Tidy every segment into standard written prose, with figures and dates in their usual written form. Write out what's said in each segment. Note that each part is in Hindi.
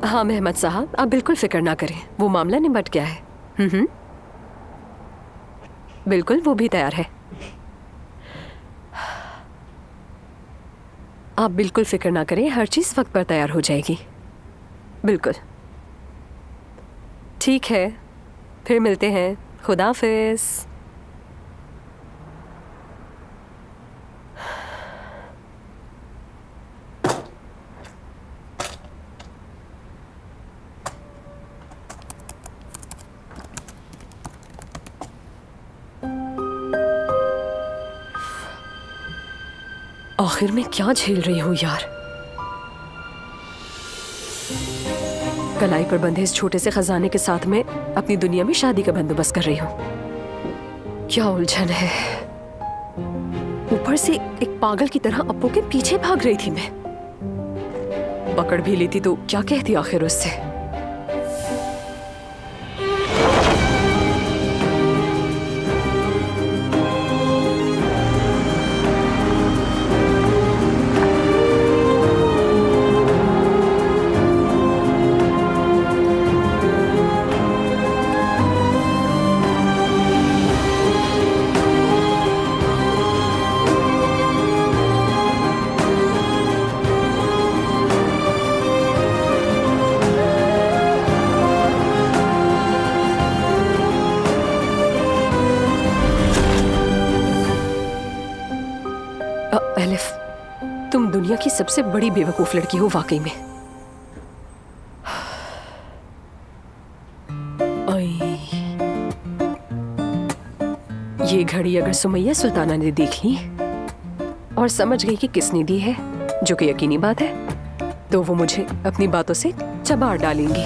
हाँ महमद साहब, आप बिल्कुल फिक्र ना करें, वो मामला निपट गया है। बिल्कुल, वो भी तैयार है। आप बिल्कुल फिक्र ना करें, हर चीज़ वक्त पर तैयार हो जाएगी। बिल्कुल ठीक है, फिर मिलते हैं। खुदा हाफिज़। आखिर में क्या झेल रही हूँ यार। कलाई पर बंधे इस छोटे से खजाने के साथ में अपनी दुनिया में शादी का बंदोबस्त कर रही हूँ। क्या उलझन है। ऊपर से एक पागल की तरह अप्पू के पीछे भाग रही थी मैं। पकड़ भी लेती तो क्या कहती आखिर उससे। एलिफ, तुम दुनिया की सबसे बड़ी बेवकूफ लड़की हो वाकई में। ये घड़ी अगर सुमैया सुल्ताना ने देख ली और समझ गई कि किसने दी है, जो कि यकीनी बात है, तो वो मुझे अपनी बातों से चबा डालेंगी।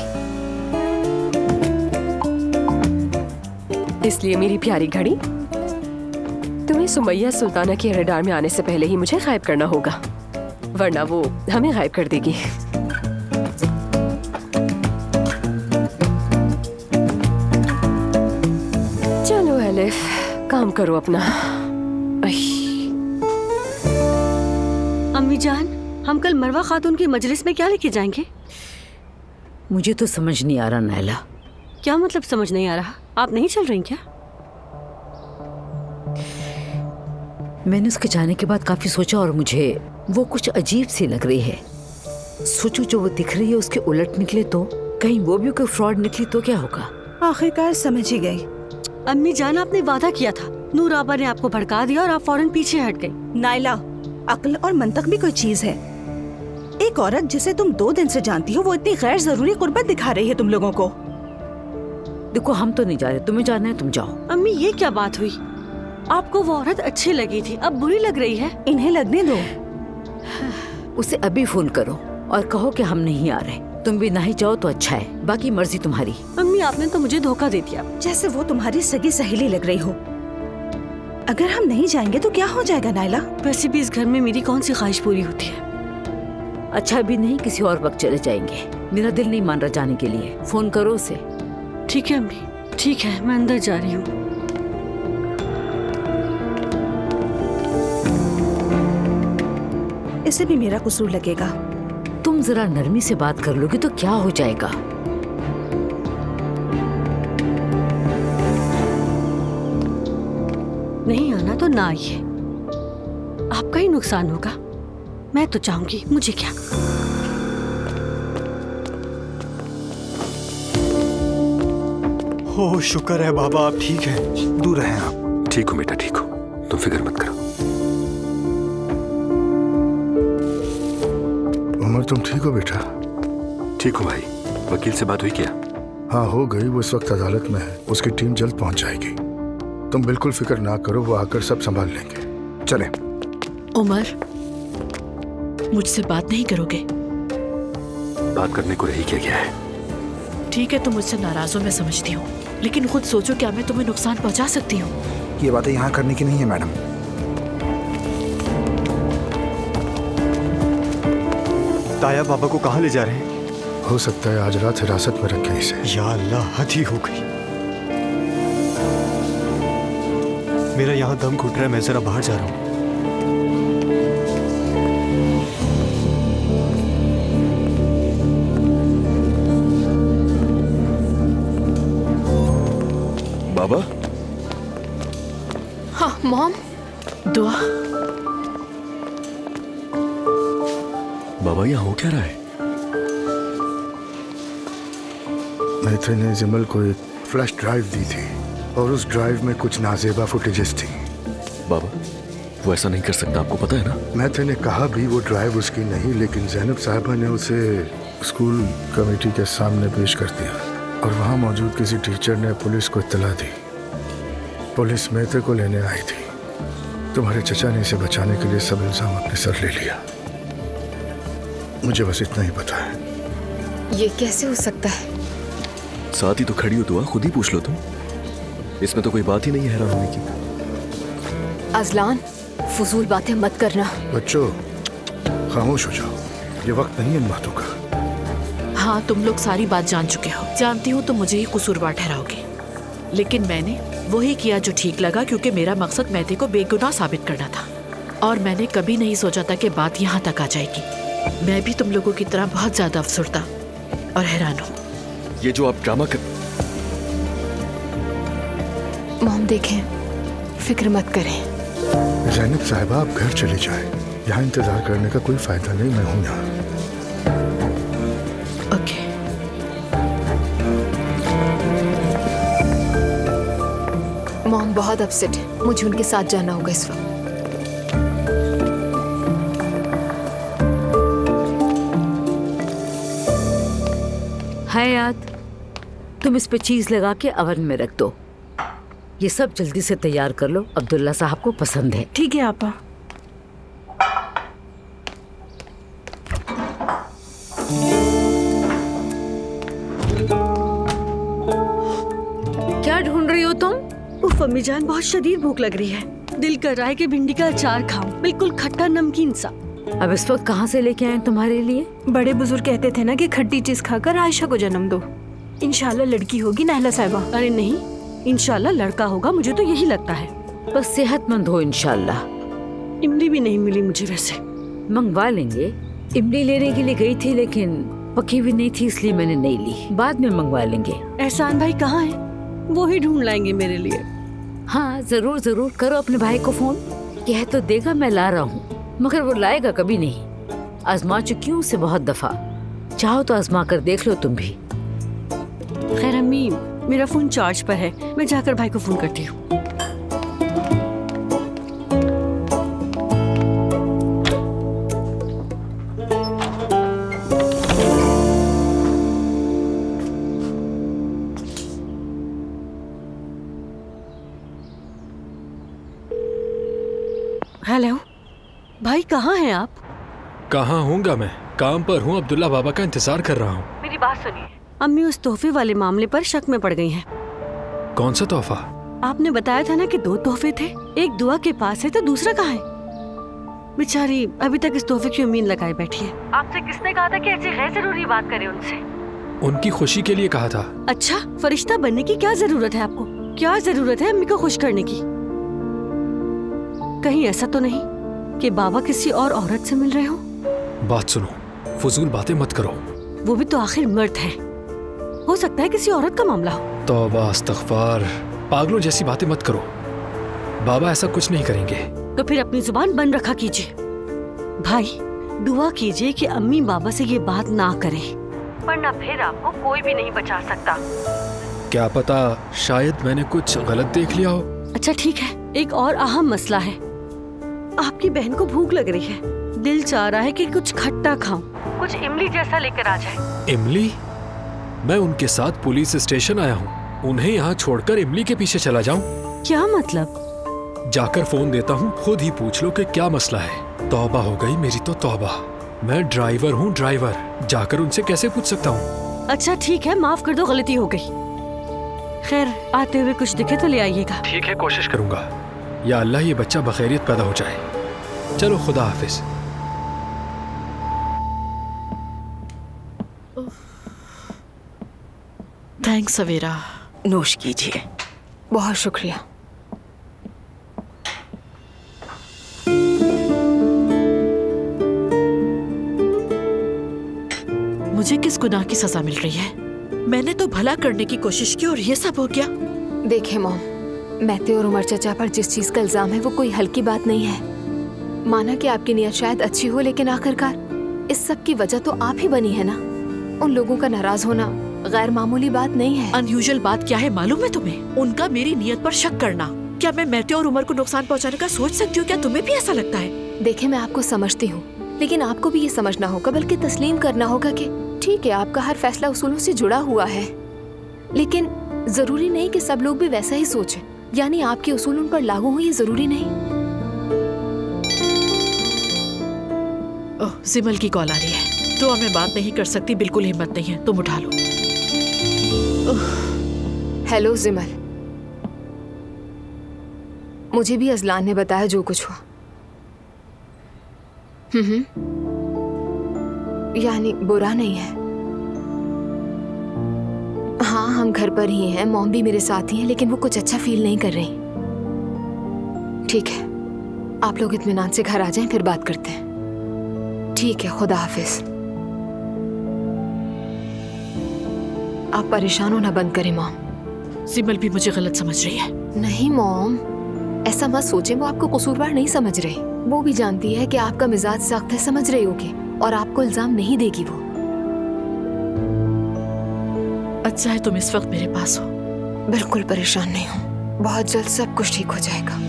इसलिए मेरी प्यारी घड़ी, तुम्हें सुमैया सुल्ताना के रडार में आने से पहले ही मुझे गायब करना होगा, वरना वो हमें गायब कर देगी। चलो एलिफ, काम करो अपना। अम्मी जान, हम कल मरवा खातून की मजलिस में क्या लेके जाएंगे? मुझे तो समझ नहीं आ रहा नैला। क्या मतलब समझ नहीं आ रहा? आप नहीं चल रही क्या? मैंने उसके जाने के बाद काफी सोचा और मुझे वो कुछ अजीब सी लग रही है। सोचो जो वो दिख रही है उसके उलट निकले तो, कहीं वो भी कोई फ्रॉड निकली तो क्या होगा? आखिरकार समझ ही गई। अम्मी जान, आपने वादा किया था, नूर आबा ने आपको भड़का दिया और आप फौरन पीछे हट गई। नाइला, अक्ल और मंतक भी कोई चीज है। एक औरत जिसे तुम 2 दिन से जानती हो, वो इतनी गैर जरूरी कुर्बत दिखा रही है तुम लोगों को। देखो, हम तो नहीं जा रहे, तुम्हें जाना है तुम जाओ। अम्मी, ये क्या बात हुई? आपको वो औरत अच्छी लगी थी, अब बुरी लग रही है। इन्हें लगने दो। उसे अभी फोन करो और कहो कि हम नहीं आ रहे। तुम भी नहीं जाओ तो अच्छा है, बाकी मर्जी तुम्हारी। अम्मी, आपने तो मुझे धोखा दे दिया। जैसे वो तुम्हारी सगी सहेली लग रही हो। अगर हम नहीं जाएंगे तो क्या हो जाएगा नाइला? वैसे भी इस घर में मेरी कौन सी ख्वाहिश पूरी होती है। अच्छा, अभी नहीं, किसी और वक्त चले जाएंगे। मेरा दिल नहीं मान रहा जाने के लिए। फोन करो उसे। ठीक है अम्मी, ठीक है, मैं अंदर जा रही हूँ। इसे भी मेरा कसूर लगेगा। तुम जरा नरमी से बात कर लोगे तो क्या हो जाएगा? नहीं आना तो ना आइए, आपका ही नुकसान होगा। मैं तो चाहूंगी, मुझे क्या। ओह शुक्र है बाबा, आप ठीक हैं। दूर रहें आप। ठीक हो बेटा, ठीक हो, तुम फिक्र मत करो। उमर, तुम ठीक हो बेटा? ठीक हो भाई। वकील से बात हुई क्या? हाँ हो गई, वो इस वक्त अदालत में है। उसकी टीम जल्द पहुंच जाएगी। तुम बिल्कुल फिक्र ना करो, वो आकर सब संभाल लेंगे। चलें। उमर, मुझसे बात नहीं करोगे? बात करने को रही किया गया है। ठीक है, तुम मुझसे नाराज हो, मैं समझती हूँ, लेकिन खुद सोचो, क्या मैं तुम्हें नुकसान पहुँचा सकती हूँ? ये बातें यहाँ करने की नहीं है मैडम। ताया बाबा को कहाँ ले जा रहे हैं? हो सकता है आज रात हिरासत में रखें इसे। या अल्लाह, हद ही हो गई। मेरा यहाँ दम घुट रहा है, मैं जरा बाहर जा रहा हूँ। बाबा। हाँ मॉम। दुआ। बाबा यहाँ हो क्या रहा है? मैथे ने जिमल को एक फ्लैश ड्राइव दी थी और उस ड्राइव में कुछ नाजेबा फुटेजेस थी। बाबा वो ऐसा नहीं कर सकता, आपको पता है ना। मैथे ने कहा भी वो ड्राइव उसकी नहीं, लेकिन ज़ैनब साहिबा ने उसे स्कूल कमेटी के सामने पेश कर दिया और वहाँ मौजूद किसी टीचर ने पुलिस को इत्तला दी। पुलिस मैथे को लेने आई थी। तुम्हारे चचा ने इसे बचाने के लिए सब इल्जाम अपने सर ले लिया। मुझे बस इतना ही पता है। ये कैसे हो सकता है? साथ ही तो खड़ी हो दुआ, खुद ही पूछ लो तुम। इसमें तो कोई बात ही नहीं है हैरान होने की। अजलान, फजूल बातें मत करना। बच्चों खामोश हो जाओ, ये वक्त नहीं है इन बातों का। हाँ तुम लोग सारी बात जान चुके हो। जानती हूँ तुम मुझे ही कसूरवार ठहराओगे, लेकिन मैंने वही किया जो ठीक लगा, क्योंकि मेरा मकसद मैथे को बेगुनाह साबित करना था। और मैंने कभी नहीं सोचा था कि बात यहाँ तक आ जाएगी। मैं भी तुम लोगों की तरह बहुत ज्यादा अफसरदा और हैरान हूँ। ये जो आप ड्रामा कर। मॉम देखें, फिक्र मत करें। ज़ैनब साहिबा आप घर चले जाएं। यहाँ इंतजार करने का कोई फायदा नहीं, मैं हूँ यहाँ। ओके। मॉम बहुत अपसेट है, मुझे उनके साथ जाना होगा इस वक्त। हयात, तुम इस पे चीज लगा के ओवन में रख दो। ये सब जल्दी से तैयार कर लो, अब्दुल्ला साहब को पसंद है। ठीक है आपा। क्या ढूंढ रही हो तुम? उफ अम्मी जान, बहुत शदीद भूख लग रही है। दिल कर रहा है कि भिंडी का अचार खाऊं, बिल्कुल खट्टा नमकीन सा। अब इस वक्त कहाँ से लेके आए तुम्हारे लिए? बड़े बुजुर्ग कहते थे ना कि खट्टी चीज खाकर आयशा को जन्म दो। इंशाल्लाह लड़की होगी नहला साहिबा। अरे नहीं, इंशाल्लाह लड़का होगा, मुझे तो यही लगता है। बस सेहतमंद हो इंशाल्लाह। इमली भी नहीं मिली मुझे वैसे। मंगवा लेंगे। इमली लेने के लिए गई थी लेकिन पकी हुई नहीं थी, इसलिए मैंने नहीं ली। बाद में मंगवा लेंगे। एहसान भाई कहाँ है? वो ही ढूंढ लाएंगे मेरे लिए। हाँ जरूर जरूर, करो अपने भाई को फोन। कह तो देगा मैं ला रहा हूँ, मगर वो लाएगा कभी नहीं। आजमा चुकी हूँ उसे बहुत दफा। चाहो तो आजमा कर देख लो तुम भी। खैर अम्मी, मेरा फोन चार्ज पर है, मैं जाकर भाई को फोन करती हूँ। हेलो भाई, कहाँ हैं आप? कहाँ होऊंगा मैं, काम पर हूँ, अब्दुल्ला बाबा का इंतजार कर रहा हूँ। मेरी बात सुनिए, अम्मी उस तोहफे वाले मामले पर शक में पड़ गई हैं। कौन सा तोहफा? आपने बताया था ना कि 2 तोहफे थे, एक दुआ के पास है तो दूसरा कहाँ है? बेचारी अभी तक इस तोहफे की उम्मीद लगाए बैठी है। आपसे किसने कहा था कि ऐसी गैर जरूरी बात करें उनसे? उनकी खुशी के लिए कहा था। अच्छा, फरिश्ता बनने की क्या जरूरत है आपको? क्या जरूरत है अम्मी को खुश करने की? कहीं ऐसा तो नहीं कि बाबा किसी और औरत से मिल रहे हो? बात सुनो, फजूल बातें मत करो। वो भी तो आखिर मर्द है, हो सकता है किसी औरत का मामला हो। तौबा इस्तग़फ़ार, पागलों जैसी बातें मत करो। बाबा ऐसा कुछ नहीं करेंगे। तो फिर अपनी जुबान बंद रखा कीजिए। भाई दुआ कीजिए कि अम्मी बाबा से ये बात ना करें, वरना फिर आपको कोई भी नहीं बचा सकता। क्या पता शायद मैंने कुछ गलत देख लिया हो। अच्छा ठीक है, एक और अहम मसला है। आपकी बहन को भूख लग रही है, दिल चाह रहा है कि कुछ खट्टा खाऊं, कुछ इमली जैसा लेकर आ जाए। इमली? मैं उनके साथ पुलिस स्टेशन आया हूँ, उन्हें यहाँ छोड़कर इमली के पीछे चला जाऊँ? क्या मतलब? जाकर फोन देता हूँ, खुद ही पूछ लो कि क्या मसला है। तौबा हो गई मेरी तो तौबा। मैं ड्राइवर हूँ, ड्राइवर, जाकर उनसे कैसे पूछ सकता हूँ? अच्छा ठीक है, माफ कर दो, गलती हो गई। खैर आते हुए कुछ दिखे तो ले आइएगा। ठीक है, कोशिश करूंगा। या अल्लाह ये बच्चा बखैरियत पैदा हो जाए। चलो खुदा हाफिज। थैंक्स सवेरा। नोश कीजिए। बहुत शुक्रिया। मुझे किस गुनाह की सजा मिल रही है? मैंने तो भला करने की कोशिश की और ये सब हो गया। देखिए मॉम, मैथे और उमर चचा पर जिस चीज का इल्जाम है वो कोई हल्की बात नहीं है। माना कि आपकी नीयत शायद अच्छी हो, लेकिन आखिरकार इस सब की वजह तो आप ही बनी है ना। उन लोगों का नाराज होना गैर मामूली बात नहीं है। अनयूजुअल बात क्या है मालूम है तुम्हें? उनका मेरी नीयत पर शक करना। क्या मैं मैथे और उमर को नुकसान पहुंचाने का सोच सकती हूँ? क्या तुम्हें भी ऐसा लगता है? देखिए, मैं आपको समझती हूँ, लेकिन आपको भी ये समझना होगा, बल्कि तस्लीम करना होगा कि ठीक है, आपका हर फैसला उसूलों से जुड़ा हुआ है, लेकिन जरूरी नहीं कि सब लोग भी वैसा ही सोचें। यानी आपके उसूल उन पर लागू हो, ये जरूरी नहीं। ओह, सिमल की कॉल आ रही है। तो अब मैं बात नहीं कर सकती, बिल्कुल हिम्मत नहीं है। तुम उठा लो। हेलो सिमल, मुझे भी अजलान ने बताया जो कुछ हुआ। यानी बुरा नहीं है। हाँ, हम घर पर ही हैं, मॉम भी मेरे साथ ही हैं, लेकिन वो कुछ अच्छा फील नहीं कर रही। ठीक है, आप लोग इत्मीनान से घर आ जाएं, फिर बात करते हैं। ठीक है, खुदा हाफिज। आप परेशान होना बंद करें मॉम। सिमल भी मुझे गलत समझ रही है। नहीं मॉम, ऐसा मत सोचें, वो आपको कसूरवार नहीं समझ रहे। वो भी जानती है कि आपका मिजाज सख्त है, समझ रही होगी, और आपको इल्जाम नहीं देगी वो। अच्छा है तुम इस वक्त मेरे पास हो। बिल्कुल परेशान नहीं हूँ, बहुत जल्द सब कुछ ठीक हो जाएगा।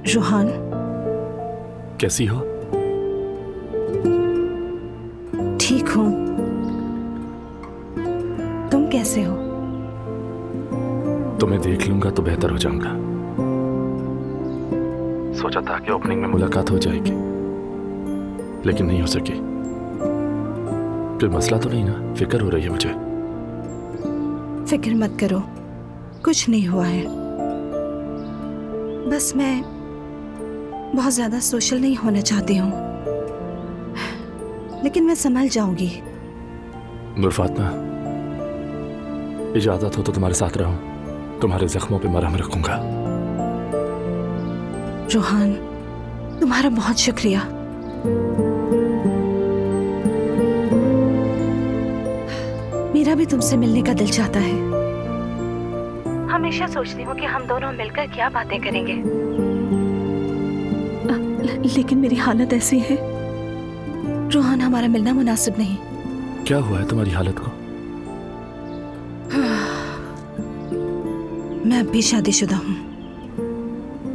रोहान, कैसी हो? ठीक हूँ, तुम कैसे हो? तुम्हें देख लूंगा तो बेहतर हो जाऊंगा। सोचा था कि ओपनिंग में मुलाकात हो जाएगी, लेकिन नहीं हो सकी। कोई मसला तो नहीं ना? फिक्र हो रही है मुझे। फिक्र मत करो, कुछ नहीं हुआ है। बस मैं बहुत ज्यादा सोशल नहीं होना चाहती हूँ, लेकिन मैं संभल जाऊंगी। नूर फातिमा, इजाजत हो तो तुम्हारे साथ रहूं, तुम्हारे जख्मों पे मरहम रखूंगा। रोहान, तुम्हारा बहुत शुक्रिया। मेरा भी तुमसे मिलने का दिल चाहता है। हमेशा सोचती हूँ कि हम दोनों मिलकर क्या बातें करेंगे, लेकिन मेरी हालत ऐसी है रोहान, हमारा मिलना मुनासिब नहीं। क्या हुआ है तुम्हारी हालत को? मैं अब भी शादीशुदा हूँ।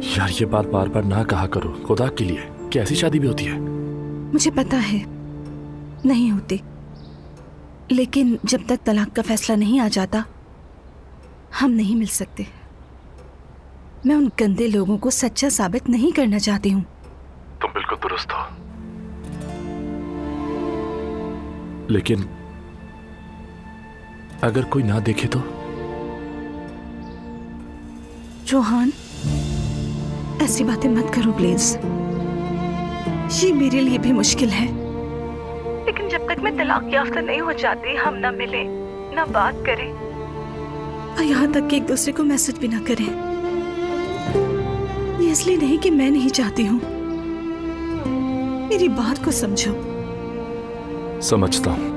यार, ये बात बार बार ना कहा करो, खुदा के लिए। क्या ऐसी शादी भी होती है? मुझे पता है नहीं होती, लेकिन जब तक तलाक का फैसला नहीं आ जाता हम नहीं मिल सकते। मैं उन गंदे लोगों को सच्चा साबित नहीं करना चाहती हूँ। तुम बिल्कुल दुरुस्त हो, लेकिन अगर कोई ना देखे तो? रोहान, ऐसी बातें मत करो प्लीज। ये मेरे लिए भी मुश्किल है, लेकिन जब तक मैं तलाक याफ्ता नहीं हो जाती, हम ना मिले, ना बात करें, और यहाँ तक कि एक दूसरे को मैसेज भी ना करें। ये इसलिए नहीं कि मैं नहीं चाहती हूँ, मेरी बात को समझो। समझता हूं।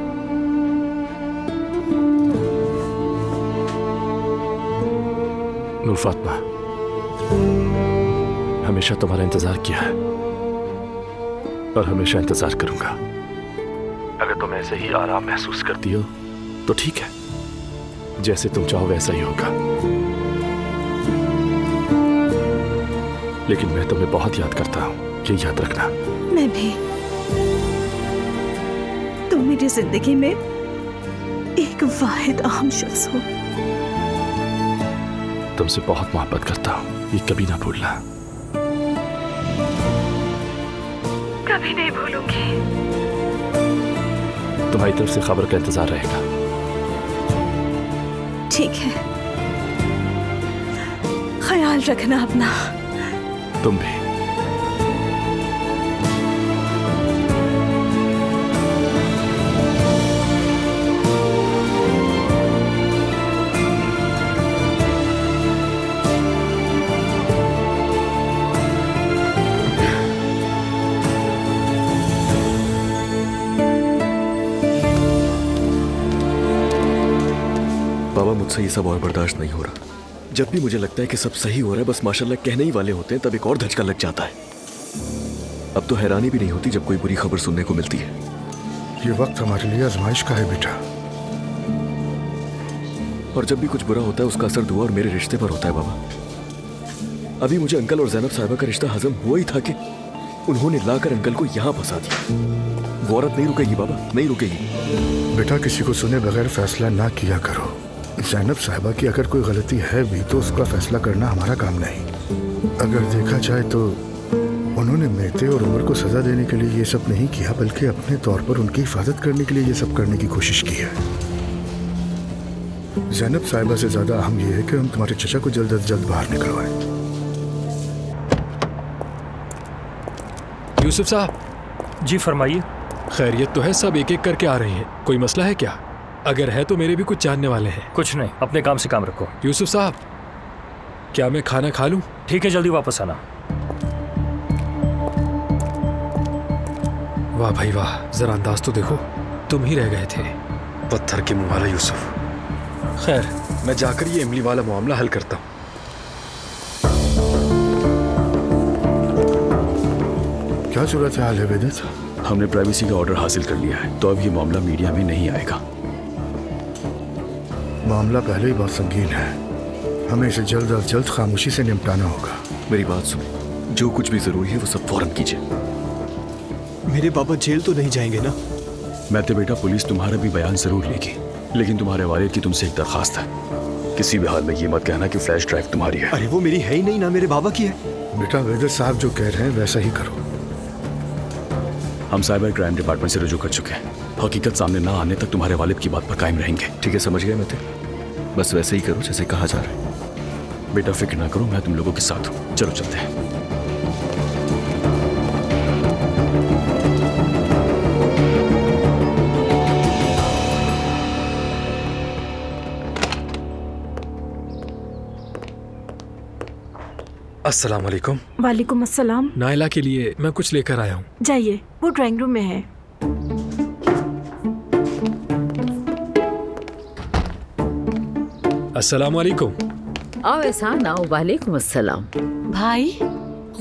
नूर फातिमा, हमेशा तुम्हारा इंतजार किया है और हमेशा इंतजार करूंगा। अगर तुम ऐसे ही आराम महसूस करती हो तो ठीक है, जैसे तुम चाहो वैसा ही होगा, लेकिन मैं तुम्हें बहुत याद करता हूं, ये याद रखना। मैं भी। तुम मेरी जिंदगी में एक वाहिद अहम शख्स हो। तुमसे बहुत मोहब्बत करता हूं, ये कभी ना भूलना। कभी नहीं भूलूंगी। तुम्हारी तरफ से खबर का इंतजार रहेगा। ठीक है, ख्याल रखना अपना। तुम भी। बाबा, मुझसे ये सब और बर्दाश्त नहीं हो रहा। जब भी मुझे लगता है कि सब सही हो रहा है, बस माशाल्लाह कहने ही वाले होते हैं, तब एक और धचका लग जाता है। अब तो हैरानी भी नहीं होती जब कोई बुरी खबर सुनने को मिलती है। ये वक्त हमारे लिए आजमाइश का है बेटा। और जब भी कुछ बुरा होता है उसका असर दुआ और मेरे रिश्ते पर होता है बाबा। अभी मुझे अंकल और ज़ैनब साहिबा का रिश्ता हजम हुआ ही था कि उन्होंने लाकर अंकल को यहाँ फंसा दिया। वो औरत नहीं रुकेगी बाबा, नहीं रुकेगी। बेटा, किसी को सुने बगैर फैसला ना किया करो। ज़ैनब साहिबा की अगर कोई गलती है भी तो उसका फैसला करना हमारा काम नहीं। अगर देखा जाए तो उन्होंने मेहते और उमर को सजा देने के लिए ये सब नहीं किया, बल्कि अपने तौर पर उनकी हिफाजत करने के लिए ये सब करने की कोशिश की है। ज़ैनब साहिबा से ज्यादा अहम यह है कि हम तुम्हारे चचा को जल्द से जल्द बाहर निकलवाएं। यूसुफ साहब। जी फरमाइए। खैरियत तो है, सब एक एक करके आ रहे हैं। कोई मसला है क्या? अगर है तो मेरे भी कुछ जानने वाले हैं। कुछ नहीं, अपने काम से काम रखो। यूसुफ साहब, क्या मैं खाना खा लूं? ठीक है, जल्दी वापस आना। वाह भाई वाह, जरा अंदाज तो देखो, तुम ही रह गए थे। पत्थर के मुंह वाला यूसुफ। खैर, मैं जाकर ये इमली वाला मामला हल करता हूँ। क्या सूरत हाल है वेदित? हमने प्राइवेसी का ऑर्डर हासिल कर लिया है, तो अब ये मामला मीडिया में नहीं आएगा। मामला पहले ही बहुत संगीन है, हमें इसे जल्द अज जल्द खामोशी से निपटाना होगा। मेरी बात सुनो, जो कुछ भी जरूरी है वो सब फौरन कीजिए। मेरे बाबा जेल तो नहीं जाएंगे ना? मैं तो बेटा, पुलिस तुम्हारा भी बयान जरूर लेगी, लेकिन तुम्हारे वालिद की तुमसे एक दरखास्त है। किसी भी हाल में ये मत कहना कि फ्लैश ड्राइव तुम्हारी है। अरे वो मेरी है ही नहीं ना, मेरे बाबा की है। बेटा, वेदित साहब जो कह रहे हैं वैसा ही करो। हम साइबर क्राइम डिपार्टमेंट से रुजू कर चुके हैं। हकीकत सामने ना आने तक तुम्हारे वालिद की बात पर कायम रहेंगे। ठीक है, समझ गए? मैं बस वैसे ही करो जैसे कहा जा रहा है। बेटा फिक्र ना करो, मैं तुम लोगों के साथ हूँ। चलो चलते हैं। अस्सलाम वालेकुम। वालेकुम अस्सलाम। नायला के लिए मैं कुछ लेकर आया हूँ। जाइए, वो ड्राइंग रूम में है। अस्सलाम वालेकुम। आओ एहसान, आओ। वालेकुम अस्सलाम। भाई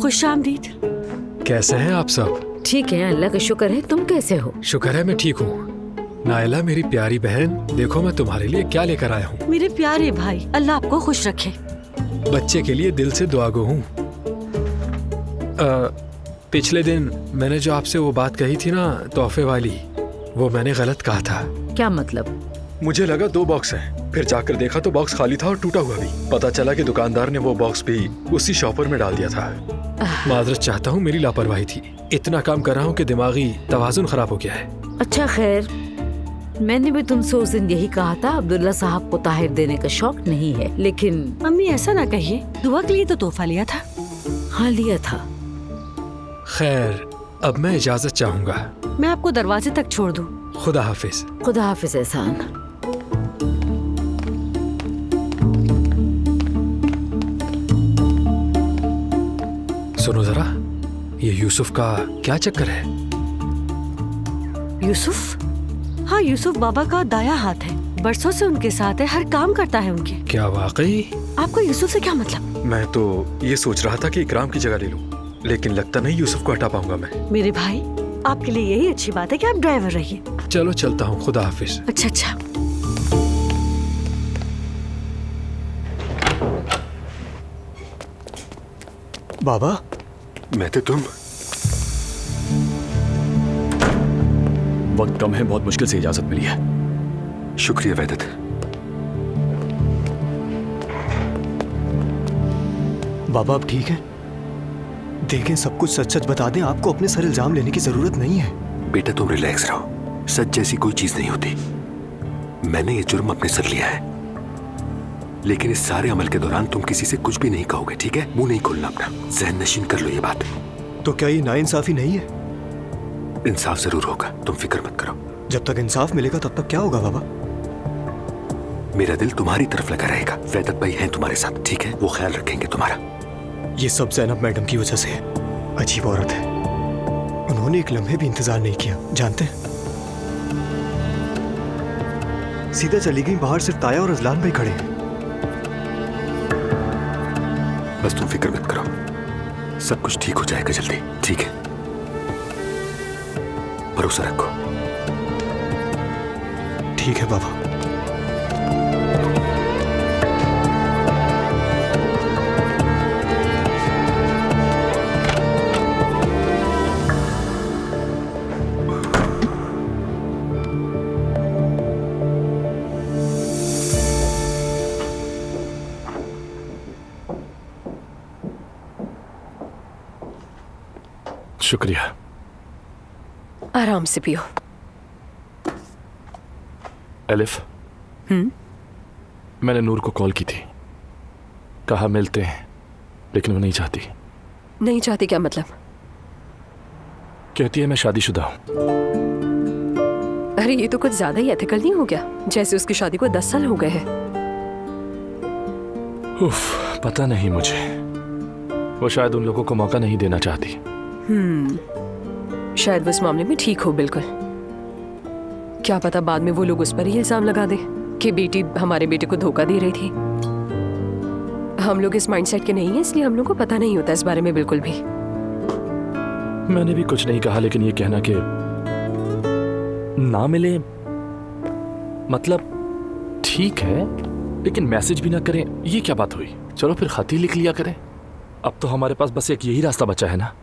खुश आमदीद। कैसे हैं आप सब? ठीक है, अल्लाह का शुक्र है। तुम कैसे हो? शुक्र है, मैं ठीक हूँ। नायला मेरी प्यारी बहन, देखो मैं तुम्हारे लिए क्या लेकर आया हूँ। मेरे प्यारे भाई, अल्लाह आपको खुश रखे। बच्चे के लिए दिल से दुआ गो हूँ। पिछले दिन मैंने जो आपसे वो बात कही थी ना, तोहफे वाली, वो मैंने गलत कहा था। क्या मतलब? मुझे लगा 2 बॉक्स हैं, फिर जाकर देखा तो बॉक्स खाली था और टूटा हुआ भी। पता चला कि दुकानदार ने वो बॉक्स भी उसी शॉपर में डाल दिया था। माजरत चाहता हूँ, मेरी लापरवाही थी। इतना काम कर रहा हूँ कि दिमागी तवाजुन खराब हो गया है। अच्छा खैर, मैंने भी तुमसे उस दिन यही कहा था, अब्दुल्ला साहब को ताहिर देने का शौक नहीं है, लेकिन मम्मी ऐसा ना कहिए, दुआ के लिए तो तोहफा लिया था। हाँ लिया था। खैर, अब मैं इजाजत चाहूंगा। मैं आपको दरवाजे तक छोड़ दूं। खुदा हाफिज। खुदा हाफिज एहसान। सुनो जरा, ये यूसुफ का क्या चक्कर है? यूसुफ? हाँ, यूसुफ बाबा का दाया हाथ है, बरसों से उनके साथ है, हर काम करता है उनके। क्या वाकई? आपको यूसुफ से क्या मतलब? मैं तो ये सोच रहा था कि इकराम की जगह ले लूं, लेकिन लगता नहीं यूसुफ को हटा पाऊंगा मैं। मेरे भाई, आपके लिए यही अच्छी बात है कि आप ड्राइवर रहिए। चलो चलता हूँ, खुदा हाफिज। अच्छा अच्छा। बाबा, मैं तो तुम। वक्त कम है, बहुत मुश्किल से इजाजत मिली है। शुक्रिया वैदत। बाबा आप ठीक हैं? देखें, सब कुछ सच सच बता दें, आपको अपने सर इल्जाम लेने की जरूरत नहीं है। बेटा तुम रिलैक्स रहो, सच जैसी कोई चीज नहीं होती। मैंने ये जुर्म अपने सर लिया है। लेकिन इस सारे अमल के दौरान तुम किसी से कुछ भी नहीं कहोगे, ठीक है? मुंह नहीं खोलना अपना, ज़हन नशीन कर लो ये बात। तो क्या ये नाइंसाफी नहीं है? इंसाफ जरूर होगा, तुम फिक्र मत करो। जब तक इंसाफ मिलेगा तब तक क्या होगा बाबा? मेरा दिल तुम्हारी तरफ लगा रहेगा। वैदत भाई हैं तुम्हारे साथ, ठीक है? वो ख्याल रखेंगे तुम्हारा। ये सब ज़ैनब मैडम की वजह से है। अजीब औरत है, उन्होंने एक लम्हे भी इंतजार नहीं किया, जानते हैं? सीधा चली गई, बाहर सिर्फ ताया और अजलान भाई खड़े हैं। बस तुम फिक्र मत करो, सब कुछ ठीक हो जाएगा जल्दी, ठीक है? भरोसा रखो। ठीक है बाबा। शुक्रिया। आराम से पियो। एलिफ, मैंने नूर को कॉल की थी, कहा मिलते हैं, लेकिन वो नहीं चाहती। नहीं चाहती क्या मतलब? कहती है मैं शादीशुदा हूं। अरे ये तो कुछ ज्यादा ही एथिकल नहीं हो गया? जैसे उसकी शादी को 10 साल हो गए हैं। उफ, पता नहीं मुझे, वो शायद उन लोगों को मौका नहीं देना चाहती। शायद वो इस मामले में ठीक हो। बिल्कुल, क्या पता बाद में वो लोग उस पर ही इल्जाम लगा दे कि बेटी हमारे बेटे को धोखा दे रही थी। हम लोग इस माइंडसेट के नहीं है, इसलिए हम लोग को पता नहीं होता इस बारे में बिल्कुल भी। मैंने भी कुछ नहीं कहा, लेकिन ये कहना कि ना मिले मतलब ठीक है, लेकिन मैसेज भी ना करें, ये क्या बात हुई? चलो फिर खत ही लिख लिया करें। अब तो हमारे पास बस एक यही रास्ता बचा है ना।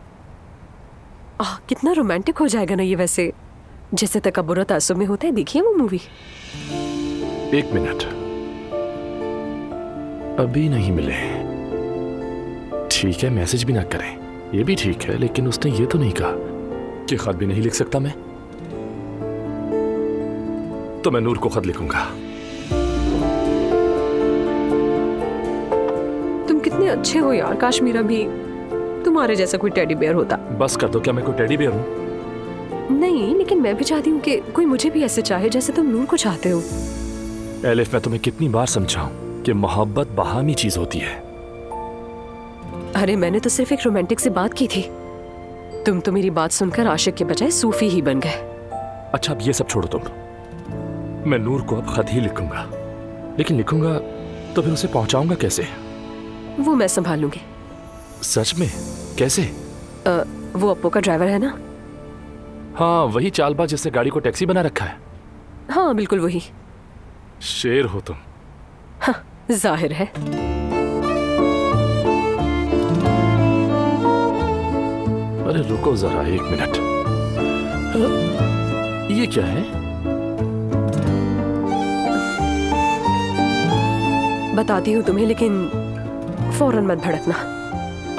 कितना रोमांटिक हो जाएगा ना ये, वैसे जैसे तकब्बुर और तासुब में होता है। देखिए वो मूवी। एक मिनट, अभी नहीं मिले, ठीक है, मैसेज भी ना करें, ये भी ठीक है, लेकिन उसने ये तो नहीं कहा कि खत भी नहीं लिख सकता मैं। तो मैं नूर को खत लिखूंगा। तुम कितने अच्छे हो यार, काश मेरा भी तुम्हारे जैसा कोई टेडी बेयर होता। बस कर दो, क्या मैं कोई टेडी बेयर हूँ? नहीं, लेकिन मैं भी चाहती हूँ कि कोई मुझे भी ऐसे चाहे जैसे तुम नूर को चाहते हो। एलिफ, मैं तुम्हें कितनी बार समझाऊं कि मोहब्बत बाहमी चीज होती है। अरे मैंने तो सिर्फ एक रोमांटिक से बात की थी, तुम तो मेरी बात सुनकर आशिक के बजाय सूफी ही बन गए। अच्छा अब ये सब छोड़ो तुम, मैं नूर को अब खत ही लिखूंगा, लेकिन लिखूंगा तो फिर उसे पहुंचाऊंगा कैसे? वो मैं संभाल लूंगी। सच में? कैसे? वो अप्पू का ड्राइवर है ना? हाँ, वही चालबाज जिसने गाड़ी को टैक्सी बना रखा है। हाँ बिल्कुल वही। शेर हो तुम। हाँ, जाहिर है। अरे रुको जरा एक मिनट, ये क्या है? बताती हूँ तुम्हें, लेकिन फौरन मत भड़कना।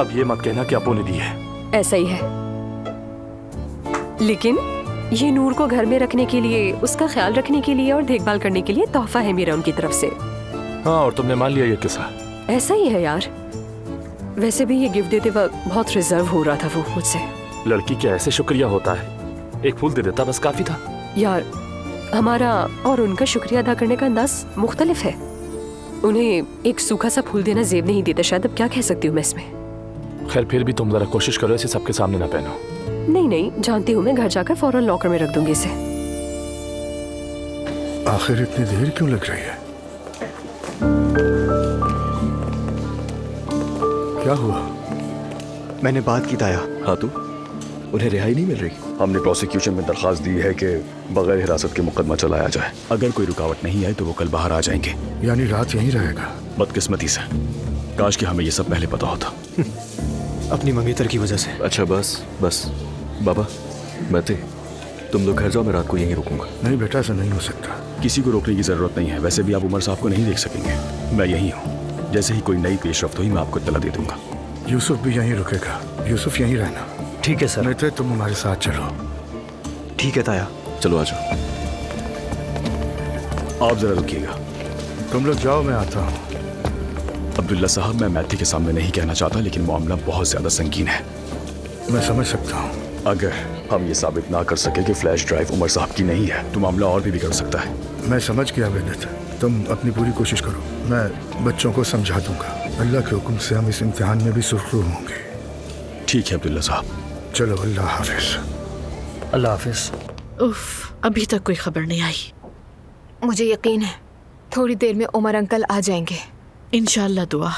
अब ये मत कहना कि अप्पू ने दी है। ऐसा ही है, लेकिन ये नूर को घर में रखने के लिए, उसका ख्याल रखने के लिए और देखभाल करने के लिए तोहफा है मेरा उनकी तरफ से। हाँ, और तुमने मान लिया ये किस्सा? ऐसा ही है यार। वैसे भी ये गिफ्ट देते वक्त बहुत रिजर्व हो रहा था वो मुझसे। लड़की क्या ऐसे शुक्रिया होता है? एक फूल दे देता बस काफी था। यार हमारा और उनका शुक्रिया अदा करने का अंदाज मुख्तलिफ है। उन्हें एक सूखा सा फूल देना जेब नहीं देता शायद, अब क्या कह सकती हूँ मैं इसमें। खैर फिर भी तुम जरा कोशिश करो इसे सबके सामने ना पहनो। नहीं नहीं, जानती हूँ मैं, घर जाकर फौरन लॉकर में रख दूंगी इसे। आखिर इतनी देर क्यों लग रही है? क्या हुआ? मैंने बात की ताया। हाँ तो उन्हें रिहाई नहीं मिल रही। हमने प्रोसिक्यूशन में दरखास्त दी है कि बगैर हिरासत के मुकदमा चलाया जाए। अगर कोई रुकावट नहीं आई तो वो कल बाहर आ जाएंगे। यानी रात यहीं रहेगा? बदकिस्मती से, काश कि हमें ये सब पहले पता होता। अपनी मंगेतर की वजह से। अच्छा बस बस बाबा, मैं तुम लोग घर जाओ, मैं रात को यहीं रुकूंगा। नहीं बेटा, ऐसा नहीं हो सकता। किसी को रोकने की जरूरत नहीं है। वैसे भी आप उमर साहब को नहीं देख सकेंगे, मैं यहीं हूँ। जैसे ही कोई नई पेशरफ्त हुई मैं आपको इत्तला दे दूंगा। यूसुफ भी यहीं रुकेगा। यूसुफ यहीं रहना। ठीक है सर। नहीं तो तुम हमारे साथ चलो। ठीक है ताया। चलो आ जाओ। आप जरा रुकिएगा। तुम लोग जाओ, मैं आता हूँ। अब्दुल्ला साहब, मैं मैथी के सामने नहीं कहना चाहता, लेकिन मामला बहुत ज्यादा संगीन है। मैं समझ सकता हूँ। अगर हम ये साबित ना कर सके कि फ्लैश ड्राइव उमर साहब की नहीं है तो मामला और भी बिगड़ सकता है। मैं समझ गया बेनेट, तुम अपनी पूरी कोशिश करो, मैं बच्चों को समझा दूंगा। अल्लाह के हुक्म से हम इस इम्तिहान में भी सुरखरू होंगे। ठीक है अब्दुल्ला साहब। चलो, अल्लाह हाफिज। अल्लाह हाफिज। उफ, अभी तक कोई खबर नहीं आई। मुझे यकीन है थोड़ी देर में उमर अंकल आ जाएंगे। इंशाल्लाह दुआ।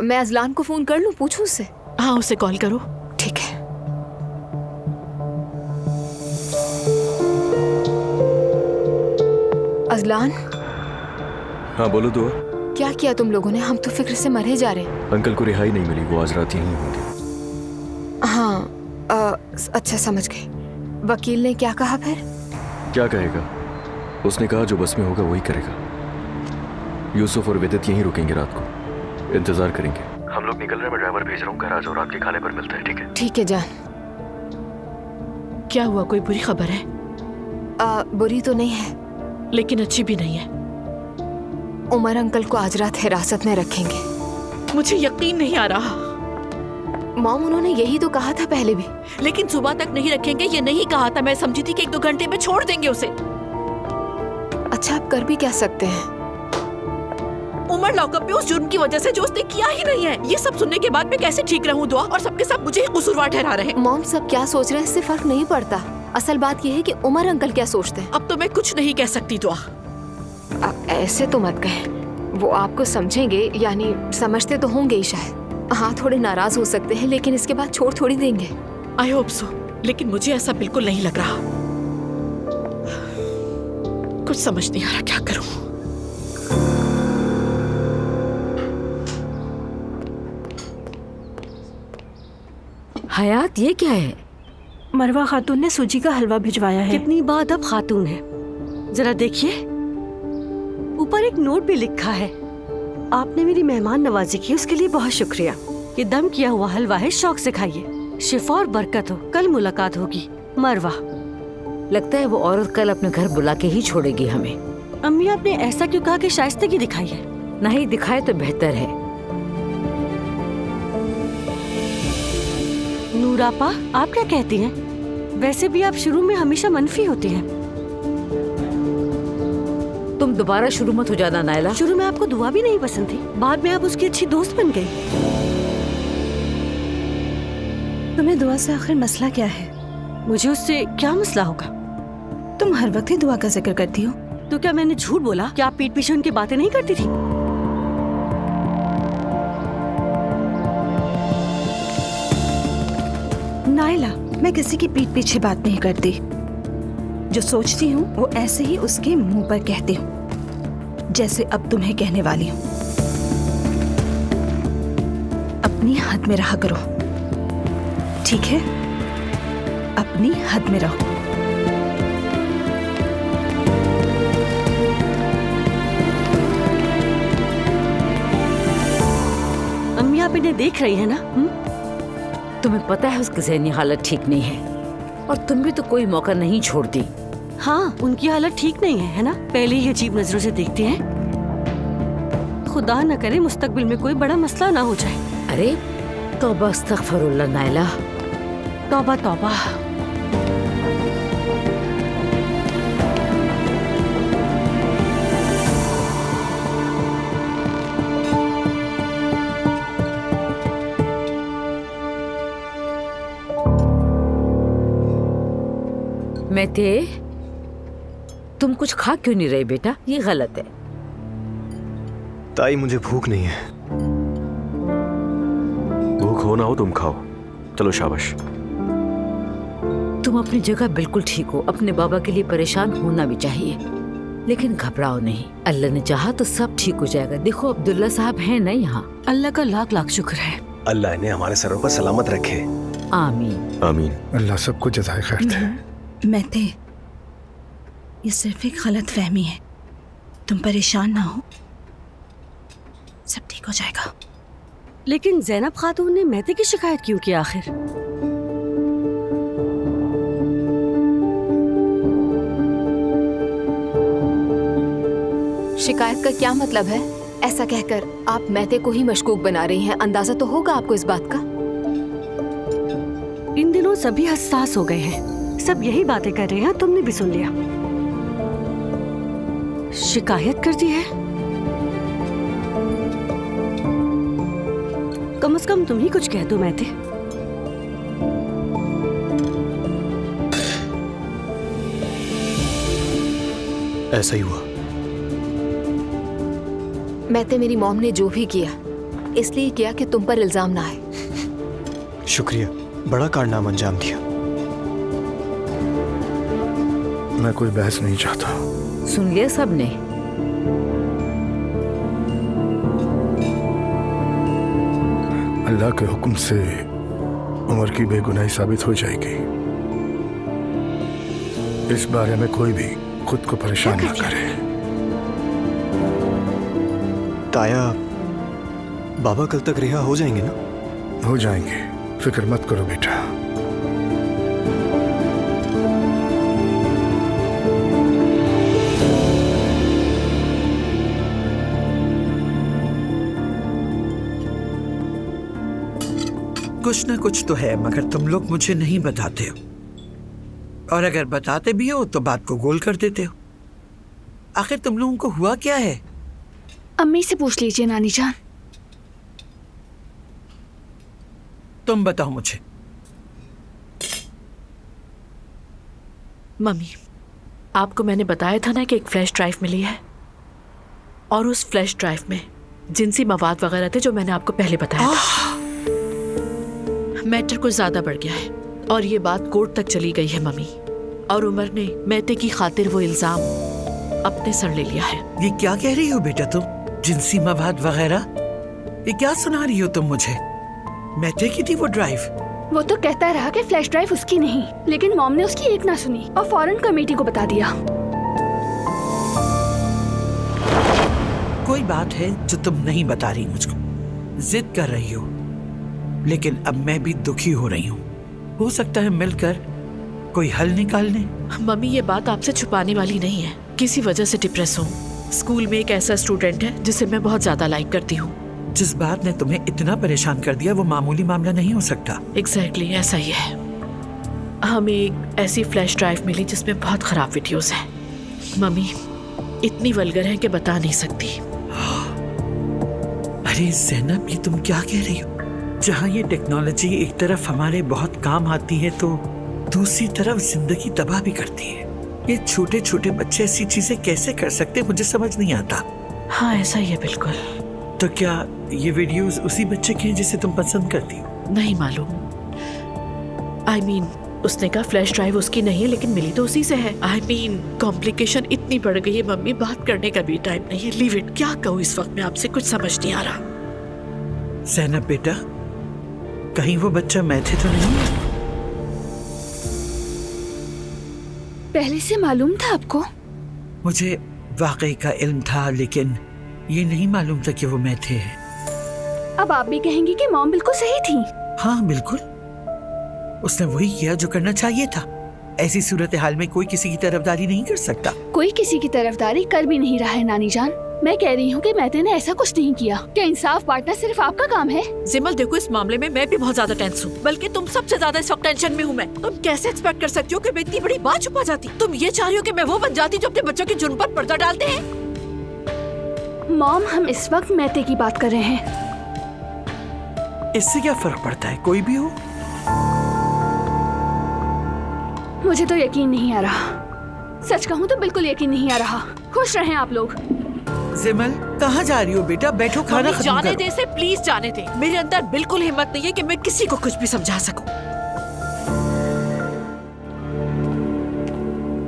मैं अजलान को फोन कर लूं, पूछूं उससे? हाँ, उसे कॉल करो। ठीक है। अजलान। हाँ बोलो दुआ। क्या किया तुम लोगों ने? हम तो फिक्र से मरे जा रहे हैं। अंकल को रिहाई नहीं मिली, वो आज रात यहीं होंगे। हाँ, अच्छा समझ गए। वकील ने क्या कहा फिर? क्या कहेगा? उसने कहा जो बस में होगा वही करेगा। यूसुफ और वेदत यहीं रुकेंगे, रात को इंतजार करेंगे। हम लोग निकल रहे हैं, मैं ड्राइवर भेज रहा हूँ। घर आ जाओ, रात के खाने पर मिलते हैं, ठीक है? ठीक है जान। क्या हुआ, कोई बुरी खबर है? बुरी तो नहीं है, लेकिन अच्छी भी नहीं है। उमर अंकल को आज रात हिरासत में रखेंगे। मुझे यकीन नहीं आ रहा। मॉम, उन्होंने यही तो कहा था पहले भी। लेकिन सुबह तक नहीं रखेंगे ये नहीं कहा था। मैं समझी थी कि 1-2 घंटे में छोड़ देंगे उसे। अच्छा, आप कर भी क्या सकते हैं? उमर लॉकअप पे उस जुर्म की वजह से जो उसने किया ही नहीं है। ये सब सुनने के बाद मैं कैसे ठीक रहूं दुआ? और सबके सब मुझे ही कसूरवार ठहरा रहे हैं। मॉम, सब क्या सोच रहे हैं इससे फर्क नहीं पड़ता। असल बात यह है कि उमर अंकल क्या सोचते हैं। अब तो मैं कुछ नहीं कह सकती दुआ। ऐसे तो मत कहें, वो आपको समझेंगे, यानी समझते तो होंगे ही शायद। हाँ, थोड़े नाराज हो सकते हैं, लेकिन इसके बाद छोड़ थोड़ी देंगे। आई होप सो, लेकिन मुझे ऐसा बिल्कुल नहीं लग रहा। कुछ समझ नहीं आ रहा क्या करूं। हयात, ये क्या है? मरवा खातून ने सूजी का हलवा भिजवाया है। कितनी बात अब खातून है। जरा देखिए, ऊपर एक नोट भी लिखा है। आपने मेरी मेहमान नवाजी की, उसके लिए बहुत शुक्रिया। ये दम किया हुआ हलवा है, शौक से खाइए। शिफा और बरकत हो, कल मुलाकात होगी। मरवा। लगता है वो औरत कल अपने घर बुला के ही छोड़ेगी हमें। अम्मी, आपने ऐसा क्यों कहा कि शाइस्तेगी दिखाई है? नहीं दिखाए तो बेहतर है। नूरापा, आप क्या कहती हैं? वैसे भी आप शुरू में हमेशा मनफी होती हैं। तुम दोबारा शुरू मत हो जाना नायला। शुरू में आपको दुआ भी नहीं पसंद थी, बाद में आप उसकी अच्छी दोस्त बन गई। तुम्हें दुआ से आखिर मसला क्या है? मुझे उससे क्या मसला होगा? तुम हर वक्त ही दुआ का जिक्र करती हो। तो क्या मैंने झूठ बोला? क्या आप पीठ पीछे उनकी बातें नहीं करती थी? नायला, मैं किसी की पीठ पीछे बात नहीं करती। जो सोचती हूँ वो ऐसे ही उसके मुंह पर कहती हूँ, जैसे अब तुम्हें कहने वाली हूँ। अपनी हद में रहा करो, ठीक है? अपनी हद में रहो। अम्मी, आप इन्हें देख रही है ना? तुम्हें पता है उसकी ज़हनी हालत ठीक नहीं है, और तुम भी तो कोई मौका नहीं छोड़ती। हाँ, उनकी हालत ठीक नहीं है ना? पहले ही अजीब नजरों से देखती हैं। खुदा न करे मुस्तकबिल में कोई बड़ा मसला ना हो जाए। अरे तौबा अस्तगफिरुल्लाह नायला। तौबा तौबा। मैथे, तुम कुछ खा क्यों नहीं रहे बेटा? ये गलत है। ताई, मुझे भूख नहीं है। भूख हो ना हो तुम खाओ। चलो शाबाश। तुम अपनी जगह बिल्कुल ठीक हो। अपने बाबा के लिए परेशान होना भी चाहिए, लेकिन घबराओ नहीं। अल्लाह ने चाहा तो सब ठीक हो जाएगा। देखो अब्दुल्ला साहब हैं ना यहाँ। अल्लाह का लाख लाख शुक्र है। अल्लाह ने हमारे सरों पर सलामत रखे। आमीन आमीन। अल्लाह सबको जज़ाए खैर दे। मैथे, ये सिर्फ एक गलत फहमी है। तुम परेशान ना हो, सब ठीक हो जाएगा। लेकिन ज़ैनब खातून ने मैथे की शिकायत क्यों की आखिर? शिकायत का क्या मतलब है? ऐसा कहकर आप मैते को ही मशकूक बना रही हैं। अंदाजा तो होगा आपको इस बात का। इन दिनों सभी हसास हो गए हैं, सब यही बातें कर रहे हैं। तुमने भी सुन लिया, शिकायत कर दी है। कम से कम तुम ही कुछ कह दो मैते। ऐसा ही हुआ। मैते, मेरी मॉम ने जो भी किया इसलिए किया कि तुम पर इल्जाम ना आए। शुक्रिया, बड़ा कारनामा अंजाम दिया। मैं कोई बहस नहीं चाहता। सुन लिया सबने। अल्लाह के हुक्म से उमर की बेगुनाही साबित हो जाएगी। इस बारे में कोई भी खुद को परेशान ना करे। ताया, बाबा कल तक रिहा हो जाएंगे ना? हो जाएंगे, फिक्र मत करो बेटा। कुछ ना कुछ तो है, मगर तुम लोग मुझे नहीं बताते हो, और अगर बताते भी हो तो बात को गोल कर देते हो। आखिर तुम लोगों को हुआ क्या है? अम्मी से पूछ लीजिए नानी जान। तुम बताओ मुझे। मम्मी, आपको मैंने बताया था ना कि एक फ्लैश ड्राइव मिली है, और उस फ्लैश ड्राइव में जिनसी मवाद वगैरह थे जो मैंने आपको पहले बताया था। मैटर कुछ ज्यादा बढ़ गया है और ये बात कोर्ट तक चली गई है मम्मी, और उमर ने मैते की खातिर वो इल्जाम अपने सर ले लिया है। ये क्या कह रही हो बेटा तुम? जिनसी मवाद वगैरह? ये क्या सुना रही हो तुम मुझे? मैते की थी वो ड्राइव? वो तो कहता रहा कि फ्लैश ड्राइव उसकी नहीं, लेकिन मॉम ने उसकी एक ना सुनी और फौरन कमेटी को बता दिया। कोई बात है जो तुम नहीं बता रही मुझको, जिद कर रही हो, लेकिन अब मैं भी दुखी हो रही हूँ। हो सकता है मिलकर कोई हल निकालने। मम्मी, ये बात आपसे छुपाने वाली नहीं है। किसी वजह से डिप्रेस हूँ। स्कूल में एक ऐसा स्टूडेंट है जिसे मैं बहुत ज्यादा लाइक करती हूँ। जिस बात ने तुम्हें इतना परेशान कर दिया वो मामूली मामला नहीं हो सकता। एग्जैक्टली ऐसा ही है। हमें एक ऐसी फ्लैश ड्राइव मिली जिसमें बहुत खराब वीडियोस हैं। मम्मी, इतनी वल्गर है कि बता नहीं सकती। अरे ज़ैनब, ये तुम क्या कह रही हो? जहाँ ये टेक्नोलॉजी एक तरफ हमारे बहुत काम आती है तो दूसरी तरफ जिंदगी तबाह भी करती है। ये छोटे छोटे बच्चे ऐसी चीजें कैसे कर सकते, मुझे समझ नहीं आता। हाँ, ऐसा ही है बिल्कुल। तो क्या ये वीडियोस उसी बच्चे के हैं जिसे तुम पसंद करती हो? नहीं मालूम। I mean, उसने कहा फ्लैश ड्राइव उसकी नहीं है, लेकिन मिली तो उसी से है। I mean, कॉम्प्लिकेशन इतनी बढ़ गई है मम्मी, बात करने का भी टाइम नहीं है। Leave it. क्या कहूँ इस वक्त में आपसे, कुछ समझ नहीं आ रहा। ज़ैनब बेटा, कहीं वो बच्चा मैथे तो नहीं है? पहले से मालूम था आपको? मुझे वाकई का इल्म था, लेकिन ये नहीं मालूम था कि वो मैथे है। अब आप भी कहेंगे कि मॉम बिल्कुल सही थी। हाँ बिल्कुल, उसने वही किया जो करना चाहिए था। ऐसी सूरत हाल में कोई किसी की तरफदारी नहीं कर सकता। कोई किसी की तरफदारी कर भी नहीं रहा है नानी जान। मैं कह रही हूँ कि मैते ने ऐसा कुछ नहीं किया। क्या इंसाफ बांटना सिर्फ आपका काम है? जिमल, देखो इस मामले में मैं भी बहुत ज्यादा टेंस हूँ, बल्कि तुम सबसे ज्यादा इस वक्त टेंशन में हूँ मैं। तुम कैसे एक्सपेक्ट कर सकती हो कि मैं इतनी बड़ी बात छुपा जाती? तुम ये चाह रही हो कि मैं वो बन जाती जो अपने बच्चों के जुर्म पर पर्दा डालते हैं? मॉम, हम इस वक्त मैते की बात कर रहे हैं। इससे क्या फर्क पड़ता है, कोई भी हो। मुझे तो यकीन नहीं आ रहा। सच कहूँ तो बिल्कुल यकीन नहीं आ रहा। खुश रहें आप लोग। जिमल, कहाँ जा रही हो बेटा? बैठो, खाना खत्म जाने करो। दे से प्लीज जाने दे। मेरे अंदर बिल्कुल हिम्मत नहीं है कि मैं किसी को कुछ भी समझा सकूं।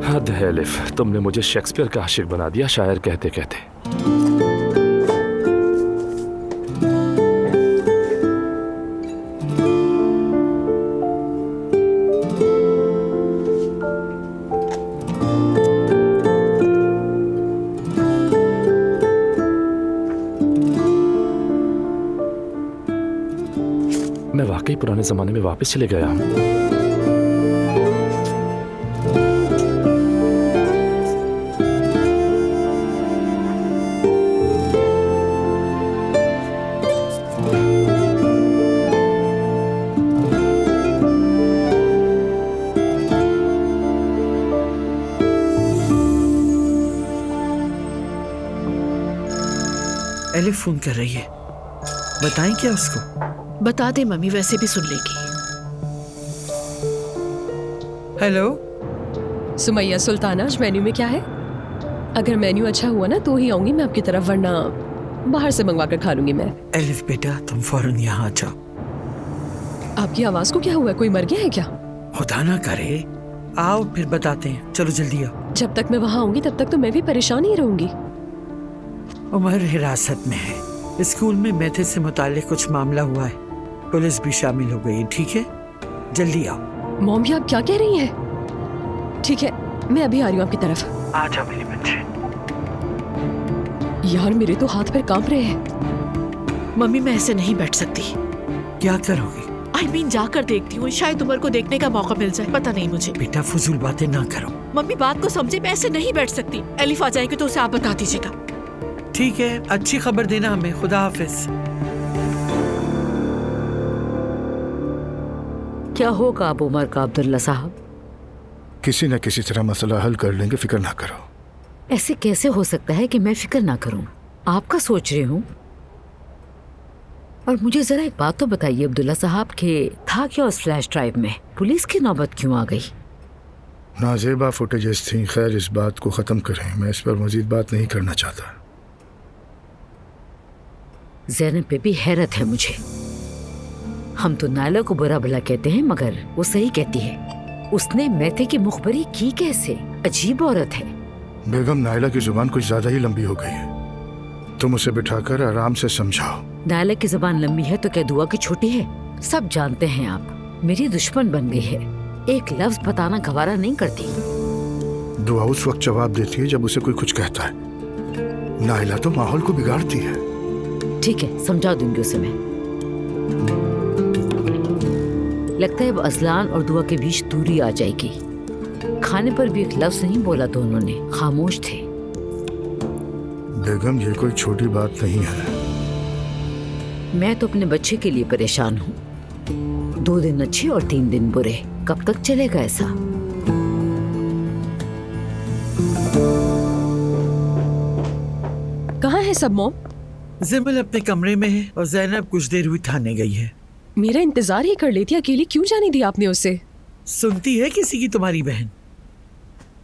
हद है लिफ, तुमने मुझे शेक्सपियर का आशिक बना दिया शायर कहते कहते। मैं वाकई पुराने जमाने में वापस चले गया हूं। एलिफ फोन कर रही है, बताएं क्या उसको? बता दे मम्मी, वैसे भी सुन लेगी। हेलो सुमैया सुल्ताना, आज मेन्यू में क्या है? अगर मेन्यू अच्छा हुआ ना तो ही आऊंगी मैं आपकी तरफ, वरना बाहर से मंगवा कर खा लूंगी मैं। एलिफ बेटा, तुम फौरन यहाँ आ जाओ। आपकी आवाज को क्या हुआ? कोई मर गया है क्या? खुदा ना करे। आओ फिर बताते हैं, चलो जल्दी आओ। जब तक मैं वहाँ आऊंगी तब तक तो मैं भी परेशान ही रहूंगी। उमर हिरासत में है। स्कूल में मैथे से मुताल्लिक कुछ मामला हुआ है, पुलिस भी शामिल हो गई। ठीक है, जल्दी आओ। मॉम भी आप क्या कह रही हैं? ठीक है, मैं अभी आ रही हूँ आपकी तरफ। आ जाओ मेरे बच्चे। यार मेरे तो हाथ पैर कांप रहे हैं। मम्मी मैं ऐसे नहीं बैठ सकती। क्या करोगी? I mean, जाकर देखती हूँ, शायद उमर को देखने का मौका मिल जाए, पता नहीं मुझे। बेटा फजूल बातें ना करो। मम्मी बात को समझे, मैं ऐसे नहीं बैठ सकती। एलिफ आ जाएगी तो उसे आप बता दीजिएगा। ठीक है, अच्छी खबर देना हमें। खुदा हाफिज। क्या होगा अब उमर का अब्दुल्ला साहब? किसी न किसी तरह मसला हल कर लेंगे, फिक्र ना करो। ऐसे कैसे हो सकता है कि मैं फिक्र ना करूं? आपका सोच रही हूं। और मुझे जरा एक बात तो बताइए अब्दुल्ला साहब, कि था क्या उस फ्लैश ड्राइव में? पुलिस की नौबत क्यों आ गई? नाजेबा फुटेजेस थी। खैर, इस बात को खत्म करें, मैं इस पर मजीद बात नहीं करना चाहता। ज़ैनब पे भी हैरत है मुझे। हम तो नायला को बुरा भला कहते हैं, मगर वो सही कहती है। उसने मैथे की मुखबरी की कैसे? अजीब औरत है। बेगम, नायला की जुबान कुछ ज्यादा ही लंबी हो गई है। तुम उसे बिठाकर आराम से समझाओ। नायला की जुबान लंबी है तो क्या दुआ की छोटी है? सब जानते हैं आप मेरी दुश्मन बन गई है। एक लफ्ज बताना गवारा नहीं करती। दुआ उस वक्त जवाब देती है जब उसे कोई कुछ कहता है। नायला तो माहौल को बिगाड़ती है। ठीक है, समझा दूंगी उसे मैं। लगता है अब अजलान और दुआ के बीच दूरी आ जाएगी। खाने पर भी एक लफ्ज नहीं बोला दोनों ने, खामोश थे। बेगम, ये कोई छोटी बात नहीं है। मैं तो अपने बच्चे के लिए परेशान हूँ। 2 दिन अच्छे और 3 दिन बुरे। कब तक चलेगा ऐसा? कहाँ है सब मॉम? ज़िमल अपने कमरे में है और ज़ैनब कुछ देर हुई थाने गई है। मेरा इंतजार ही कर लेती, अकेली क्यों जाने दी आपने उसे? सुनती है किसी की तुम्हारी बहन।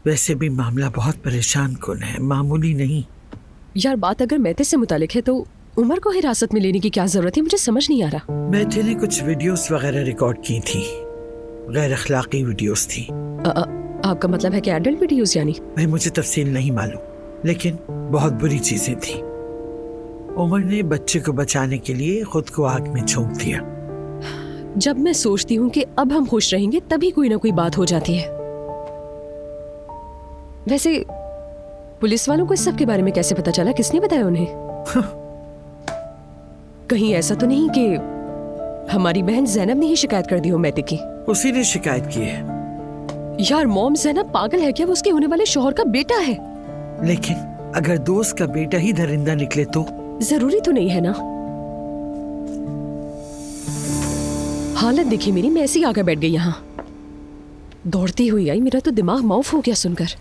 वैसे भी मामला बहुत परेशान कुन है, मामूली नहीं। यार बात अगर मैथे से मुतालिक है तो उमर को हिरासत में लेने की क्या जरूरत है? मुझे समझ नहीं आ रहा। मैथे ने कुछ वीडियोस वगैरह रिकॉर्ड की थी, गैर अखलाकी वीडियोस थी। आपका मतलब है कि एडल्ट वीडियोस? यानी मैं मुझे तफसील नहीं मालूम, लेकिन बहुत बुरी चीजें थी। उमर ने बच्चे को बचाने के लिए खुद को आग में झोंक दिया। जब मैं सोचती हूँ कि अब हम खुश रहेंगे तभी कोई ना कोई बात हो जाती है। वैसे पुलिस वालों को इस सब के बारे में कैसे पता चला? किसने बताया उन्हें? कहीं ऐसा तो नहीं कि हमारी बहन ज़ैनब ने ही शिकायत कर दी हो मैथे की? उसी ने शिकायत की है। यार मॉम, ज़ैनब पागल है क्या? वो उसके होने वाले शौहर का बेटा है। लेकिन अगर दोस्त का बेटा ही दरिंदा निकले तो? जरूरी तो नहीं है ना। हालत देखी मेरी, मैं ऐसे ही आकर बैठ गई यहाँ। दौड़ती हुई आई, मेरा तो दिमाग माउफ हो गया सुनकर।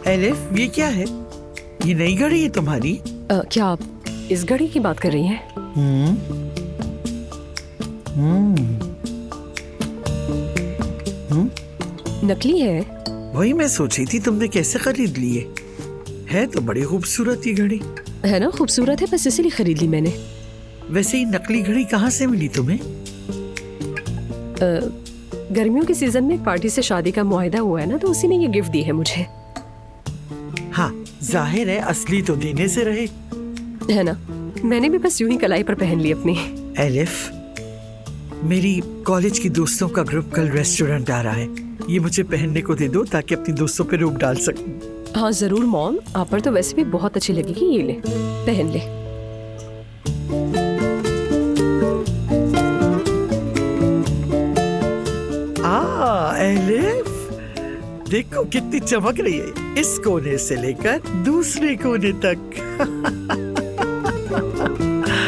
एलिफ, ये क्या है? ये नई घड़ी है तुम्हारी? क्या आप इस घड़ी की बात कर रही हैं? नकली है। वही मैं सोची थी तुमने कैसे खरीद ली है तो बड़ी खूबसूरत ये घड़ी है ना। खूबसूरत है, बस इसीलिए खरीद ली मैंने। वैसे ये नकली घड़ी कहाँ से मिली तुम्हें? गर्मियों के सीजन में पार्टी से शादी का मुआहदा हुआ है ना, तो उसी ने ये गिफ्ट दी है मुझे। हाँ, जाहिर है असली तो देने से रहे, है ना। मैंने भी बस यूं ही कलाई पर पहन ली अपनी। एलिफ, मेरी कॉलेज की दोस्तों का ग्रुप कल रेस्टोरेंट आ रहा है। ये मुझे पहनने को दे दो ताकि अपनी दोस्तों पे रोक डाल सकूं। हाँ जरूर मॉम, आप पर तो वैसे भी बहुत अच्छी लगेगी। ये ले, पहन ले। एलिफ, देखो कितनी चमक रही है, इस कोने से लेकर दूसरे कोने तक।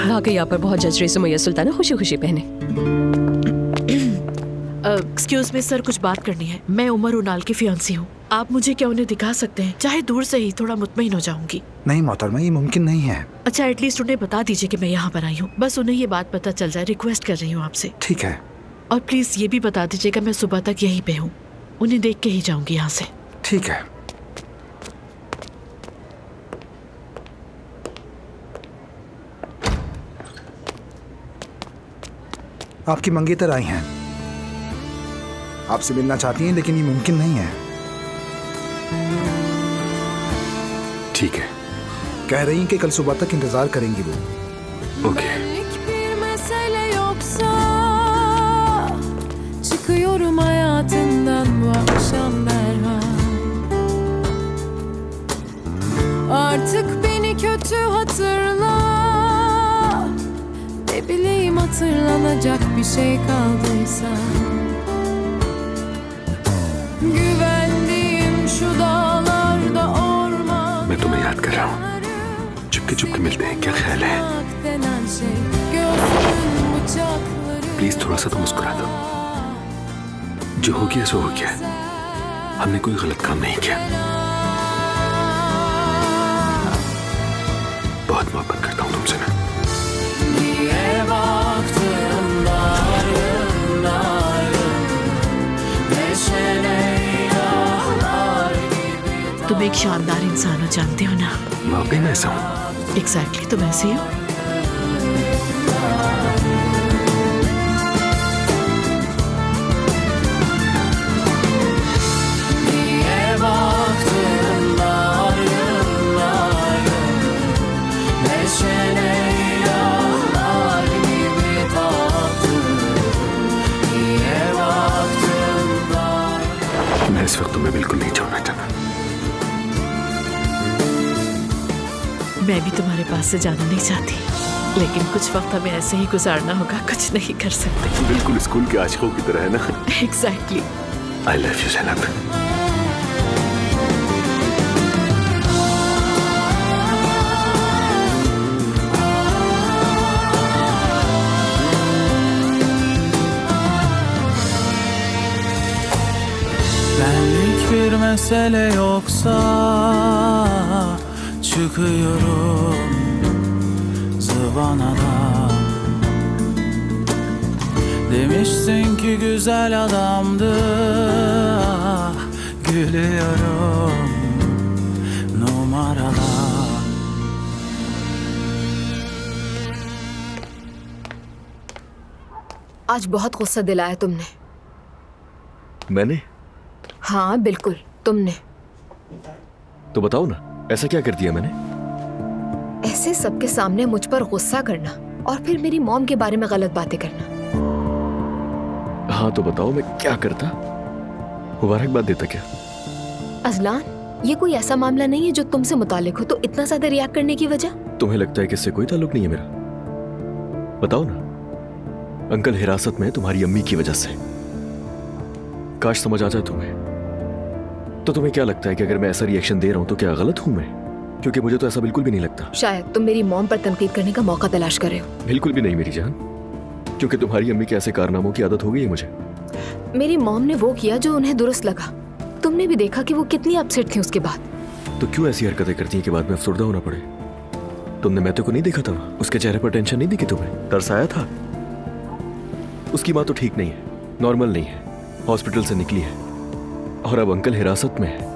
वाकई यहाँ पर बहुत जच रही सुमैया सुल्ताना, खुशी खुशी पहने। एक्सक्यूज मी सर, कुछ बात करनी है। मैं उमर उनाल की फियांसी हूँ। आप मुझे क्या उन्हें दिखा सकते हैं? चाहे दूर से ही, थोड़ा मुतमईन हो जाऊंगी। नहीं मोहतरमा, ये मुमकिन नहीं है। अच्छा, एटलीस्ट उन्हें बता दीजिए कि मैं यहाँ पर आई हूँ। बस उन्हें ये बात पता चल जाए, रिक्वेस्ट कर रही हूँ आपसे। ठीक है। और प्लीज ये भी बता दीजिएगा मैं सुबह तक यहीं पे हूँ। उन्हें देख के ही जाऊंगी यहाँ से। ठीक है। आपकी मंगेतर आई हैं, आपसे मिलना चाहती हैं, लेकिन ये मुमकिन नहीं है। ठीक है। कह रही हैं कि कल सुबह तक इंतजार करेंगी वो। Okay. Çıkıyorum hayatından bu akşam derhal. Artık beni kötü hatırla. Ne bileyim hatırlanacak bir şey kaldıysa. Güvendiğim şu dağlarda orman. मैं तुम्हें याद कर रहा हूँ। चुपके चुपके मिलते हैं, क्या ख्याल है? प्लीज थोड़ा सा तो मुस्कुरा दो। जो हो गया सो हो गया। हमने कोई गलत काम नहीं किया। बहुत मोहब्बत करता हूँ तुमसे मैं। तुम एक शानदार इंसान हो, जानते हो ना? वाकई में ऐसा हूँ। एग्जैक्टली, तुम ऐसे ही हो। मैं इस वक्त तुम्हें बिल्कुल नहीं छोड़ना चाहता। मैं भी तुम्हारे पास से जाना नहीं चाहती, लेकिन कुछ वक्त हमें ऐसे ही गुजारना होगा, कुछ नहीं कर सकते। बिल्कुल स्कूल के आशिकों की तरह है ना? Exactly. I love you Zainab. Benlik bir mesele yoksa çıkıyorum zıvanadan. Demişsin ki güzel adamdı, ah, gülüyorum numaradan. आज बहुत गुस्सा दिलाया तुमने। मैंने? हाँ बिल्कुल, तुमने। तो बताओ ना, ऐसा क्या कर दिया मैंने? ऐसे सबके सामने मुझ पर गुस्सा करना और फिर मेरी मॉम के बारे में गलत बातें करना। हाँ तो बताओ, मैं क्या करता? मुबारकबाद देता क्या? अजलान, ये कोई ऐसा मामला नहीं है जो तुमसे मुतालिक हो, तो इतना ज्यादा रिएक्ट करने की वजह? तुम्हें लगता है कि इससे कोई ताल्लुक नहीं है मेरा? बताओ ना। अंकल हिरासत में तुम्हारी अम्मी की वजह से। काश समझ आ जाए तुम्हें। तो तुम्हें क्या लगता है कि अगर मैं ऐसा रिएक्शन दे रहा हूं तो क्या गलत हूं मैं? क्योंकि मुझे तो ऐसा बिल्कुल भी नहीं लगता। शायद तुम मेरी मॉम पर तनकीद करने का मौका तलाश कर रहे हो। बिल्कुल भी नहीं मेरी जान, क्योंकि तुम्हारी अम्मी के ऐसे कारनामों की आदत हो गई है मुझे। मेरी मॉम ने वो किया जो उन्हें दुरुस्त लगा। तुमने भी देखा कि वो कितनी अपसेट थी उसके बाद। तो क्यों ऐसी हरकतें करती हैं कि बाद में अफसरदा होना पड़े? तुमने मैथ्यू को नहीं देखा था? उसके चेहरे पर टेंशन नहीं दिखी तुम्हें? तरस आया था? उसकी माँ तो ठीक नहीं है, नॉर्मल नहीं है, हॉस्पिटल से निकली है और अब अंकल हिरासत में है।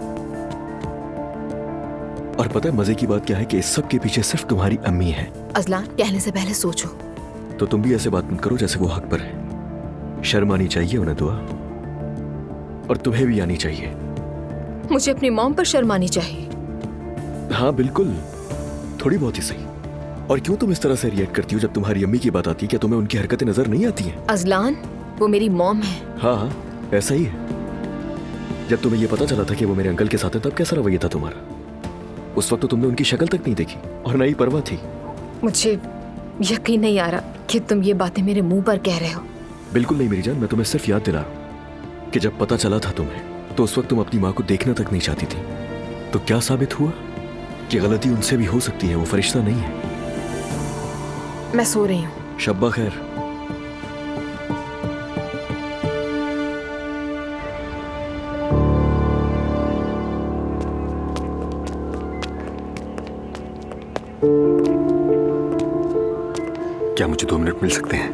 और पता है मजे की बात क्या है कि इस सब के पीछे सिर्फ तुम्हारी अम्मी है। अजलान, कहने से पहले सोचो। तो तुम भी ऐसे बात मत करो जैसे वो हक पर है। शर्म आनी चाहिए उन्हें दुआ, और तुम्हें भी आनी चाहिए। मुझे अपनी मॉम पर शर्म आनी चाहिए। हाँ बिल्कुल, थोड़ी बहुत ही सही। और क्यों तुम इस तरह से रिएक्ट करती हो जब तुम्हारी अम्मी की बात आती है? क्या तुम्हें उनकी हरकतें नजर नहीं आती हैं? अजलान, वो मेरी मॉम है। हाँ हाँ, ऐसा ही है। जब तुम्हें ये पता चला था कि वो मेरे अंकल के साथ है, तब कैसा रवैया था तुम्हारा? उस वक्त तो तुमने उनकी शक्ल तक नहीं देखी और ना ही परवाह थी। मुझे यकीन नहीं आ रहा कि तुम ये बातें मेरे मुंह पर कह रहे हो। बिल्कुल नहीं मेरी जान, मैं तुम्हें सिर्फ याद दिला रहा हूँ कि जब पता चला था तुम्हें, तो उस वक्त तुम अपनी माँ को देखना तक नहीं चाहती थी। तो क्या साबित हुआ कि गलती उनसे भी हो सकती है, वो फरिश्ता नहीं है। मैं सो रही हूँ। शब्बा खैर। क्या मुझे 2 मिनट मिल सकते हैं?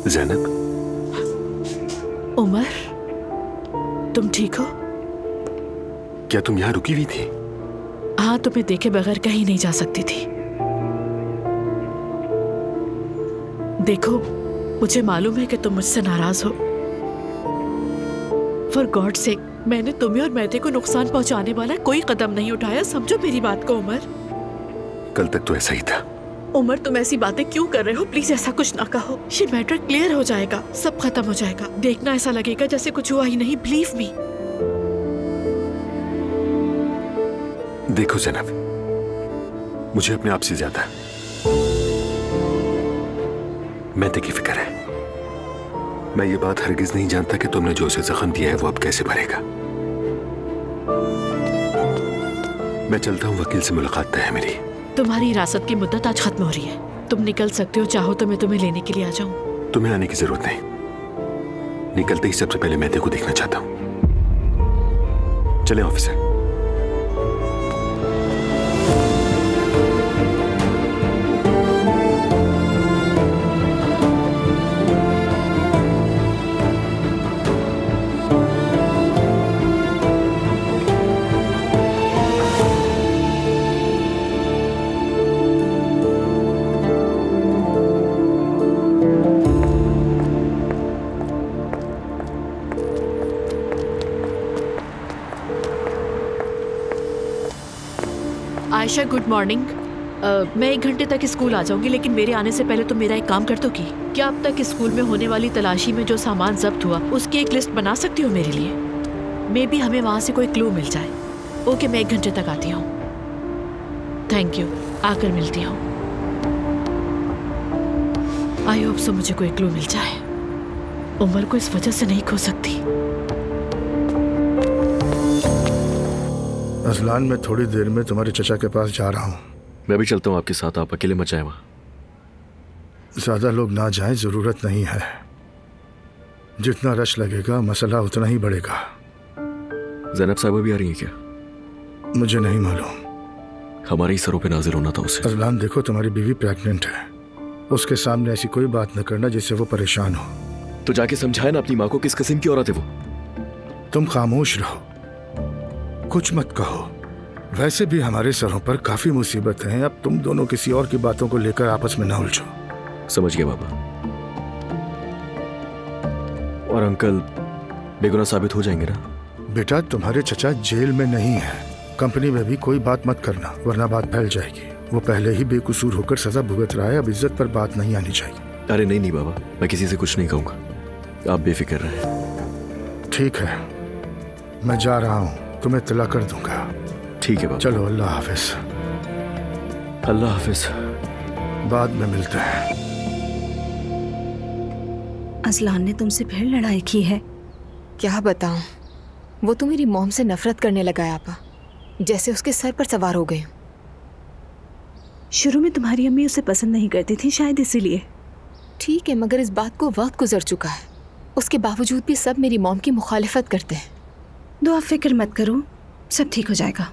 ज़ैनब। उमर, तुम ठीक हो? क्या तुम यहाँ रुकी हुई थी? हाँ, तुम्हें देखे बगैर कहीं नहीं जा सकती थी। देखो, मुझे मालूम है कि तुम मुझसे नाराज हो। फॉर गॉड सेक, मैंने तुम्हें और मैते को नुकसान पहुंचाने वाला कोई कदम नहीं उठाया। समझो मेरी बात को उमर। कल तक तो ऐसा ही था। उमर, तुम ऐसी बातें क्यों कर रहे हो? प्लीज ऐसा कुछ ना कहो। ये मैटर क्लियर हो जाएगा, सब खत्म हो जाएगा। देखना, ऐसा लगेगा जैसे कुछ हुआ ही नहीं। Believe me. देखो ज़ैनब, मुझे अपने आप से ज्यादा मैते की फिक्र है। मैं ये बात हरगिज नहीं जानता कि तुमने जो उसे जख्म दिया है वो अब कैसे भरेगा। मैं चलता हूँ, वकील से मुलाकात तय है मेरी। तुम्हारी हिरासत की मुद्दत आज खत्म हो रही है। तुम निकल सकते हो, चाहो तो मैं तुम्हें लेने के लिए आ जाऊं। तुम्हें आने की जरूरत नहीं। निकलते ही सबसे पहले मैते को देखना चाहता हूँ। चले ऑफिसर। Ayesha, good morning. मैं 1 घंटे तक स्कूल आ जाऊंगी, लेकिन मेरे आने से पहले तुम मेरा एक काम कर दोगी? क्या अब तक स्कूल में होने वाली तलाशी में जो सामान जब्त हुआ उसकी एक लिस्ट बना सकती हो मेरे लिए? मे बी हमें वहां से कोई क्लू मिल जाए। ओके, मैं 1 घंटे तक आती हूँ। थैंक यू, आकर मिलती हूँ। आई होप सो मुझे कोई क्लू मिल जाए। उमर को इस वजह से नहीं खो सकती। अजलान, मैं थोड़ी देर में तुम्हारे चचा के पास जा रहा हूँ। मैं भी चलता हूँ आपके साथ। आप अकेले मत जाएं वहाँ। ज्यादा लोग ना जाएं, जरूरत नहीं है। जितना रश लगेगा मसला उतना ही बढ़ेगा। ज़ैनब साहिबा भी आ रही हैं क्या? मुझे नहीं मालूम। हमारे ही सरों पे नाजिर होना था उसे। अजलान, देखो, तुम्हारी बीवी प्रेग्नेंट है। उसके सामने ऐसी कोई बात न करना जिससे वो परेशान हो। तो जाके समझाए ना अपनी माँ को, किस किस्म की औरत है वो। तुम खामोश रहो, कुछ मत कहो। वैसे भी हमारे सरों पर काफी मुसीबतें हैं। अब तुम दोनों किसी और की बातों को लेकर आपस में न उलझो। समझ गया बाबा। और अंकल बेगुनाह साबित हो जाएंगे ना? बेटा, तुम्हारे चचा जेल में नहीं है। कंपनी में भी कोई बात मत करना, वरना बात फैल जाएगी। वो पहले ही बेकसूर होकर सजा भुगत रहा है। अब इज्जत पर बात नहीं आनी चाहिए। अरे नहीं बाबा, मैं किसी से कुछ नहीं कहूंगा। आप बेफिक्र रहें। ठीक है, मैं जा रहा हूँ, तुम्हें इत्तला कर दूंगा। ठीक है बाबा। चलो, अल्लाह हाफिज। अल्लाह हाफिज। बाद में मिलते हैं। अजलान ने तुमसे फिर लड़ाई की है? क्या बताऊं, वो तो मेरी मॉम से नफरत करने लगा है आपा, जैसे उसके सर पर सवार हो गई हूं। शुरू में तुम्हारी अम्मी उसे पसंद नहीं करती थी, शायद इसीलिए। ठीक है, मगर इस बात को वक्त गुजर चुका है। उसके बावजूद भी सब मेरी मॉम की मुखालिफत करते हैं। दो, आप फिक्र मत करो, सब ठीक हो जाएगा।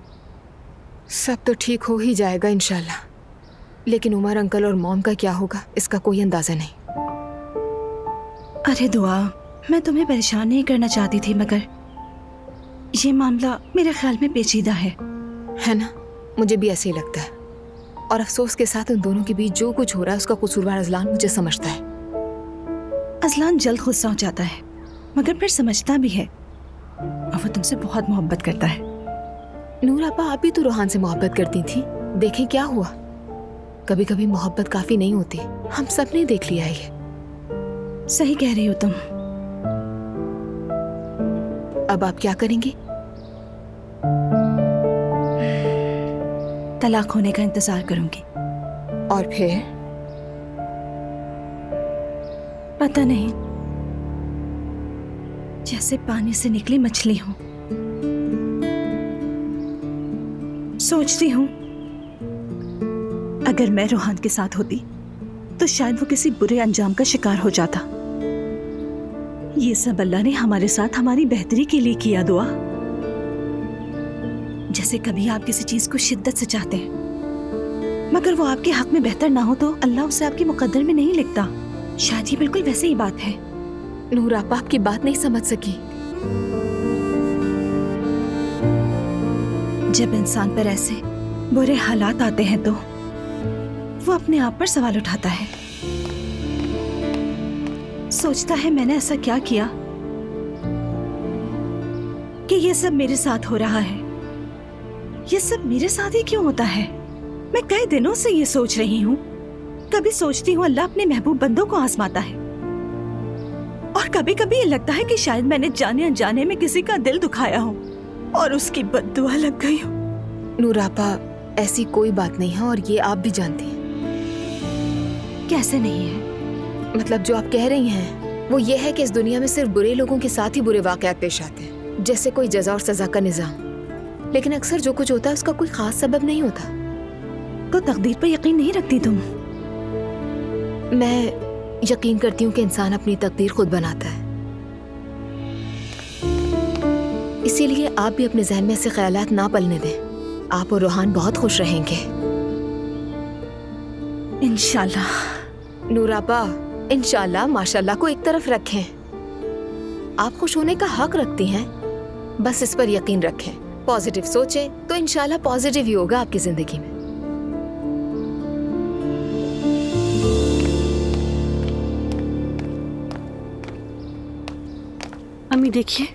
सब तो ठीक हो ही जाएगा इंशाल्लाह, लेकिन उमर अंकल और मॉम का क्या होगा इसका कोई अंदाजा नहीं। अरे दुआ, मैं तुम्हें परेशान नहीं करना चाहती थी, मगर ये मामला मेरे ख्याल में पेचीदा है ना? मुझे भी ऐसे ही लगता है। और अफसोस के साथ उन दोनों के बीच जो कुछ हो रहा है उसका कसूरवार अजलान मुझे समझता है। अजलान जल्द गुस्सा हो जाता है, मगर फिर समझता भी है, और वो तुमसे बहुत मोहब्बत करता है। नूर आपा, आप भी तो रोहान से मोहब्बत करती थी। देखें क्या हुआ। कभी कभी मोहब्बत काफी नहीं होती। हम सब ने देख लिया है ये। सही कह रही हो तुम। अब आप क्या करेंगी? तलाक होने का इंतजार करूंगी। और फिर? पता नहीं, जैसे पानी से निकली मछली हूं। सोचती हूं अगर मैं रोहान के साथ होती तो शायद वो किसी बुरे अंजाम का शिकार हो जाता। ये सब अल्लाह ने हमारे साथ हमारी बेहतरी के लिए किया दुआ। जैसे कभी आप किसी चीज को शिद्दत से चाहते हैं मगर वो आपके हक में बेहतर ना हो तो अल्लाह उसे आपके मुकद्दर में नहीं लिखता। शायद ये बिल्कुल वैसे ही बात है। नूर आपा आपकी बात नहीं समझ सकी। जब इंसान पर ऐसे बुरे हालात आते हैं तो वो अपने आप पर सवाल उठाता है, सोचता है मैंने ऐसा क्या किया कि ये सब मेरे साथ हो रहा है, ये सब मेरे साथ ही क्यों होता है। मैं कई दिनों से ये सोच रही हूँ। कभी सोचती हूँ अल्लाह अपने महबूब बंदों को आजमाता है और कभी कभी ये लगता है कि शायद मैंने जाने अनजाने में किसी का दिल दुखाया हो और उसकी बद्दुआ लग गई हो। नूर आपा ऐसी कोई बात नहीं है और ये आप भी जानती हैं। कैसे नहीं है? मतलब जो आप कह रही हैं वो ये है कि इस दुनिया में सिर्फ बुरे लोगों के साथ ही बुरे वाकयात पेश आते हैं, जैसे कोई जज़ा और सजा का निज़ाम। लेकिन अक्सर जो कुछ होता है उसका कोई खास सबब नहीं होता। तो तकदीर पर यकीन नहीं रखती तुम? मैं यकीन करती हूँ कि इंसान अपनी तकदीर खुद बनाता है। इसीलिए आप भी अपने जहन में ऐसे ख्यालात ना पलने दें। आप और रोहान बहुत खुश रहेंगे इंशाल्लाह। नूर आपा इंशाल्लाह माशाल्लाह को एक तरफ रखें। आप खुश होने का हक रखती हैं, बस इस पर यकीन रखें। पॉजिटिव सोचें तो इंशाल्लाह पॉजिटिव ही होगा आपकी जिंदगी में। अम्मी देखिए,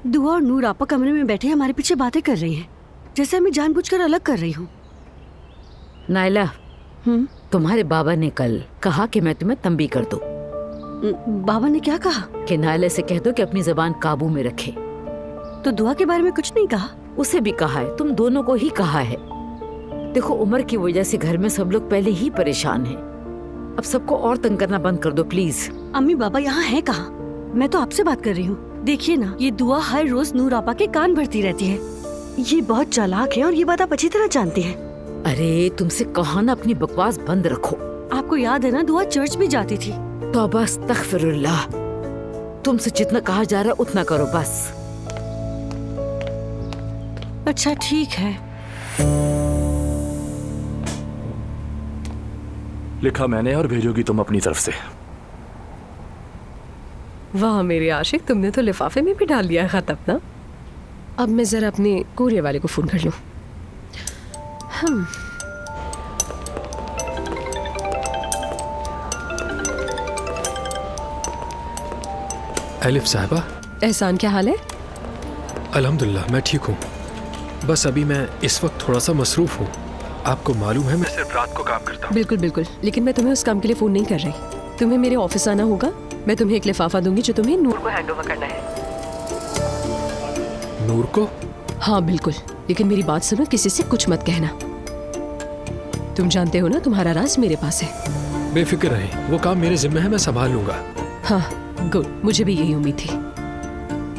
दुआ और नूर आपा कमरे में बैठे हमारे पीछे बातें कर रही हैं, जैसे मैं जानबूझकर अलग कर रही हूँ। नायला, तुम्हारे बाबा ने कल कहा कि मैं तुम्हें तंबी कर दूं। बाबा ने क्या कहा? कि नायला से कह दो कि अपनी जबान काबू में रखे। तो दुआ के बारे में कुछ नहीं कहा? उसे भी कहा है, तुम दोनों को ही कहा है। देखो उम्र की वजह से घर में सब लोग पहले ही परेशान हैं। अब सबको और तंग करना बंद कर दो प्लीज। अम्मी बाबा यहाँ है कहाँ? मैं तो आपसे बात कर रही हूँ। देखिए ना, ये दुआ हर रोज नूर आपा के कान भरती रहती है। ये बहुत चालाक है और ये बात आप अच्छी तरह जानती है। अरे तुमसे कहा ना अपनी बकवास बंद रखो। आपको याद है ना, दुआ चर्च भी जाती थी। तौबा अस्तगफिरुल्लाह। तुमसे जितना कहा जा रहा है उतना करो बस। अच्छा ठीक है। लिखा मैंने और भेजोगी तुम अपनी तरफ से। वाह मेरे आशिक, तुमने तो लिफाफे में भी डाल दिया खत अपना। अब मैं जरा अपने कोरियर वाले को फोन कर लूं। एलिफ साहिबा। एहसान क्या हाल है? अल्हम्दुलिल्लाह मैं ठीक हूँ। बस अभी मैं इस वक्त थोड़ा सा मसरूफ हूँ। आपको मालूम है मैं सिर्फ रात को काम करता हूँ। बिल्कुल बिल्कुल, लेकिन मैं तुम्हें उस काम के लिए फोन नहीं कर रही। तुम्हें मेरे ऑफिस आना होगा। मैं तुम्हें एक लिफाफा दूंगी जो तुम्हें नूर को हैंडओवर करना है। नूर को? हाँ बिल्कुल, लेकिन मेरी बात सुनो, किसी से कुछ मत कहना। तुम जानते हो ना तुम्हारा राज मेरे पास है। बेफिक्र रहे, वो काम मेरे जिम्मे है, मैं संभाल लूंगा। हाँ गुड, मुझे भी यही उम्मीद थी।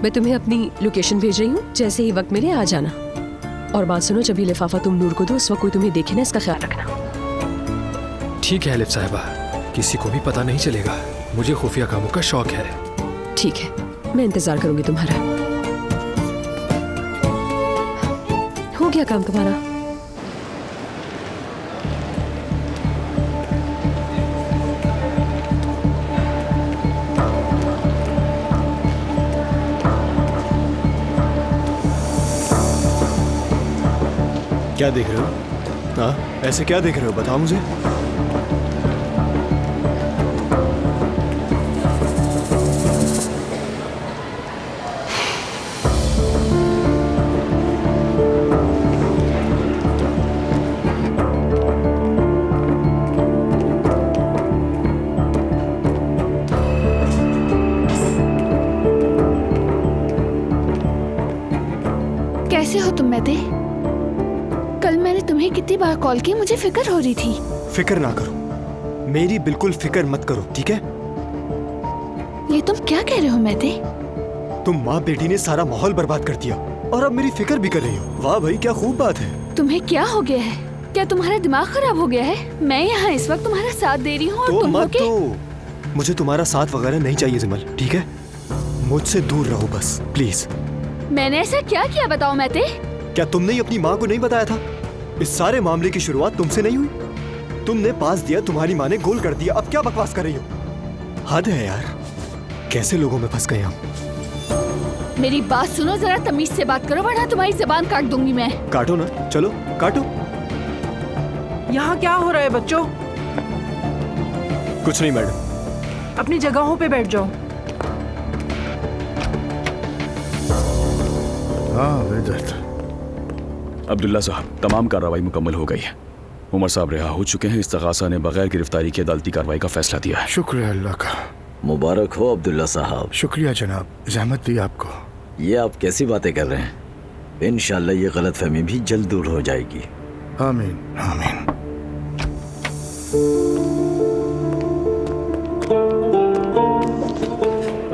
मैं तुम्हें अपनी लोकेशन भेज रही हूँ, जैसे ही वक्त मिले आ जाना। और बात सुनो, जब ये लिफाफा तुम नूर को दो उस वक्त कोई तुम्हें देखे ना, इसका ख्याल रखना। ठीक है एलिफ साहिबा, किसी को भी पता नहीं चलेगा। मुझे खुफिया कामों का शौक है। ठीक है, मैं इंतजार करूंगी तुम्हारा। हो गया काम तुम्हारा? क्या देख रहे हो? हाँ, ऐसे क्या देख रहे हो, बताओ मुझे। कैसे हो तुम मेहदी? कल मैंने तुम्हें कितनी बार कॉल की, मुझे फिक्र हो रही थी। फिक्र ना करो, मेरी बिल्कुल फिक्र मत करो, ठीक है? ये तुम क्या कह रहे हो मेहदी? तुम माँ बेटी ने सारा माहौल बर्बाद कर दिया और अब मेरी फिक्र भी कर रही हो। वाह भाई, क्या खूब बात है। तुम्हें क्या हो गया है? क्या तुम्हारा दिमाग खराब हो गया है? मैं यहाँ इस वक्त तुम्हारा साथ दे रही हूँ और तो तुम मत हो दो। मुझे तुम्हारा साथ वगैरह नहीं चाहिए जिमल, ठीक है? मुझसे दूर रहो बस, प्लीज। मैंने ऐसा क्या किया बताओ मैते? क्या तुमने ही अपनी माँ को नहीं बताया था? इस सारे मामले की शुरुआत तुमसे नहीं हुई? तुमने पास दिया, तुम्हारी माँ ने गोल कर दिया, अब क्या बकवास कर रही हो? हद है यार, कैसे लोगों में फंस गए हम। मेरी बात सुनो, जरा तमीज से बात करो वरना तुम्हारी जबान काट दूंगी मैं। काटो ना, चलो काटो। यहाँ क्या हो रहा है बच्चों? कुछ नहीं मैडम। अपनी जगहों पे बैठ जाओ। हाँ वेदत। अब्दुल्ला साहब, तमाम कार्रवाई मुकम्मल हो गई है। उमर साहब रिहा हो चुके हैं। इस्तगासा ने बगैर गिरफ्तारी की अदालती कार्रवाई का फैसला दिया है। शुक्रिया अल्लाह का। मुबारक हो अब्दुल्ला साहब। शुक्रिया जनाब, जहमत दी आपको। ये आप कैसी बातें कर रहे हैं? इंशाल्लाह ये गलतफहमी भी जल्द दूर हो जाएगी। आमीन आमीन।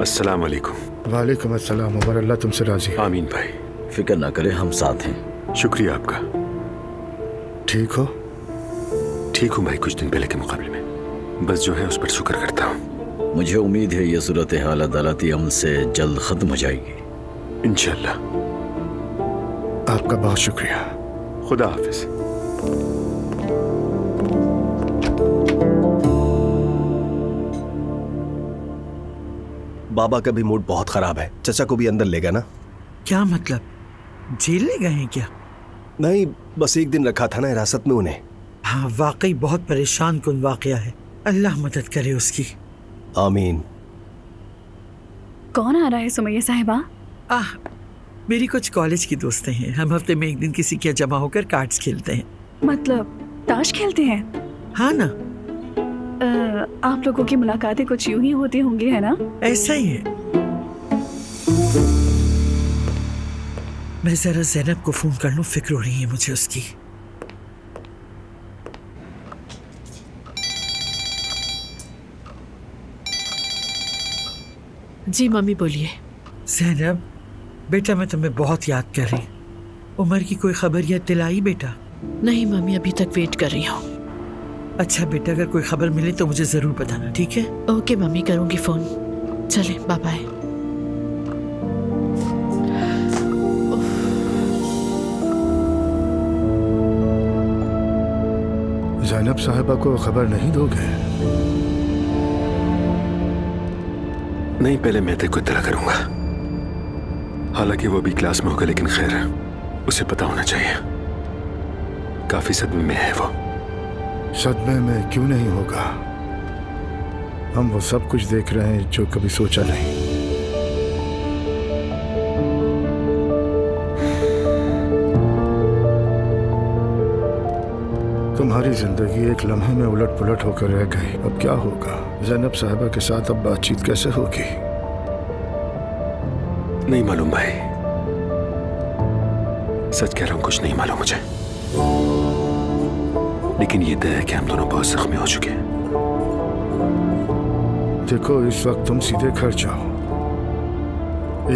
अस्सलाम वालेकुम। वालेकुम अस्सलाम। उमर अल्लाह तुमसे राजी। आमीन भाई। फिक्र ना करें, हम साथ हैं। शुक्रिया आपका। ठीक हो? ठीक हूँ भाई, कुछ दिन पहले के मुकाबले में। बस जो है उस पर शुक्र करता हूँ। मुझे उम्मीद है ये सूरत हाल अदालती अमल से जल्द खत्म हो जाएगी इंशाल्लाह। आपका बहुत शुक्रिया। खुदा हाफिज। बाबा का भी मूड बहुत खराब है, चचा को भी अंदर ले गया ना? क्या मतलब, जेल ले गए हैं क्या? नहीं, बस एक दिन रखा था ना हिरासत में उन्हें। हाँ, वाकई बहुत परेशान कुन वाकया है। अल्लाह मदद करे उसकी। आमीन। कौन आ रहा है सुमैया साहिबा? मेरी कुछ कॉलेज की दोस्तें हैं। हम हफ्ते में एक दिन किसी के जमा होकर कार्ड्स खेलते हैं। मतलब ताश खेलते हैं? हाँ ना। आप लोगों की मुलाकातें कुछ यूं ही होती होंगी, है ना? ऐसा ही है। मैं जरा ज़ैनब को फोन कर लूं, फिक्र हो रही है मुझे उसकी। जी मम्मी बोलिए। ज़ैनब बेटा, मैं तुम्हें बहुत याद कर रही। उमर की कोई खबर या इत्तलाई बेटा? नहीं मम्मी, अभी तक वेट कर रही हूँ। अच्छा बेटा, अगर कोई खबर मिले तो मुझे जरूर बताना, ठीक है? ओके मम्मी, करूँगी फोन। चले, बाय बाय। ज़ैनब साहिबा को खबर नहीं दोगे? नहीं, पहले मैं तेरे को इत्तला करूंगा। हालांकि वो भी क्लास में होगा, लेकिन खैर उसे पता होना चाहिए। काफी सदमे में है वो। सदमे में क्यों नहीं होगा? हम वो सब कुछ देख रहे हैं जो कभी सोचा नहीं। तुम्हारी जिंदगी एक लम्हे में उलट पुलट होकर रह गई। अब क्या होगा? ज़ैनब साहिबा के साथ अब बातचीत कैसे होगी? नहीं मालूम भाई, सच कह रहा हूं, कुछ नहीं मालूम मुझे। लेकिन ये तय है कि हम दोनों बहुत जख्मी हो चुके हैं। देखो, इस वक्त तुम सीधे घर जाओ,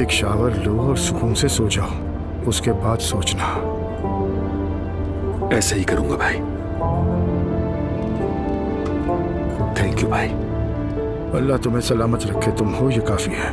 एक शावर लो और सुकून से सो जाओ। उसके बाद सोचना। ऐसे ही करूंगा भाई। थैंक यू भाई। अल्लाह तुम्हें सलामत रखे, तुम हो ये काफी है।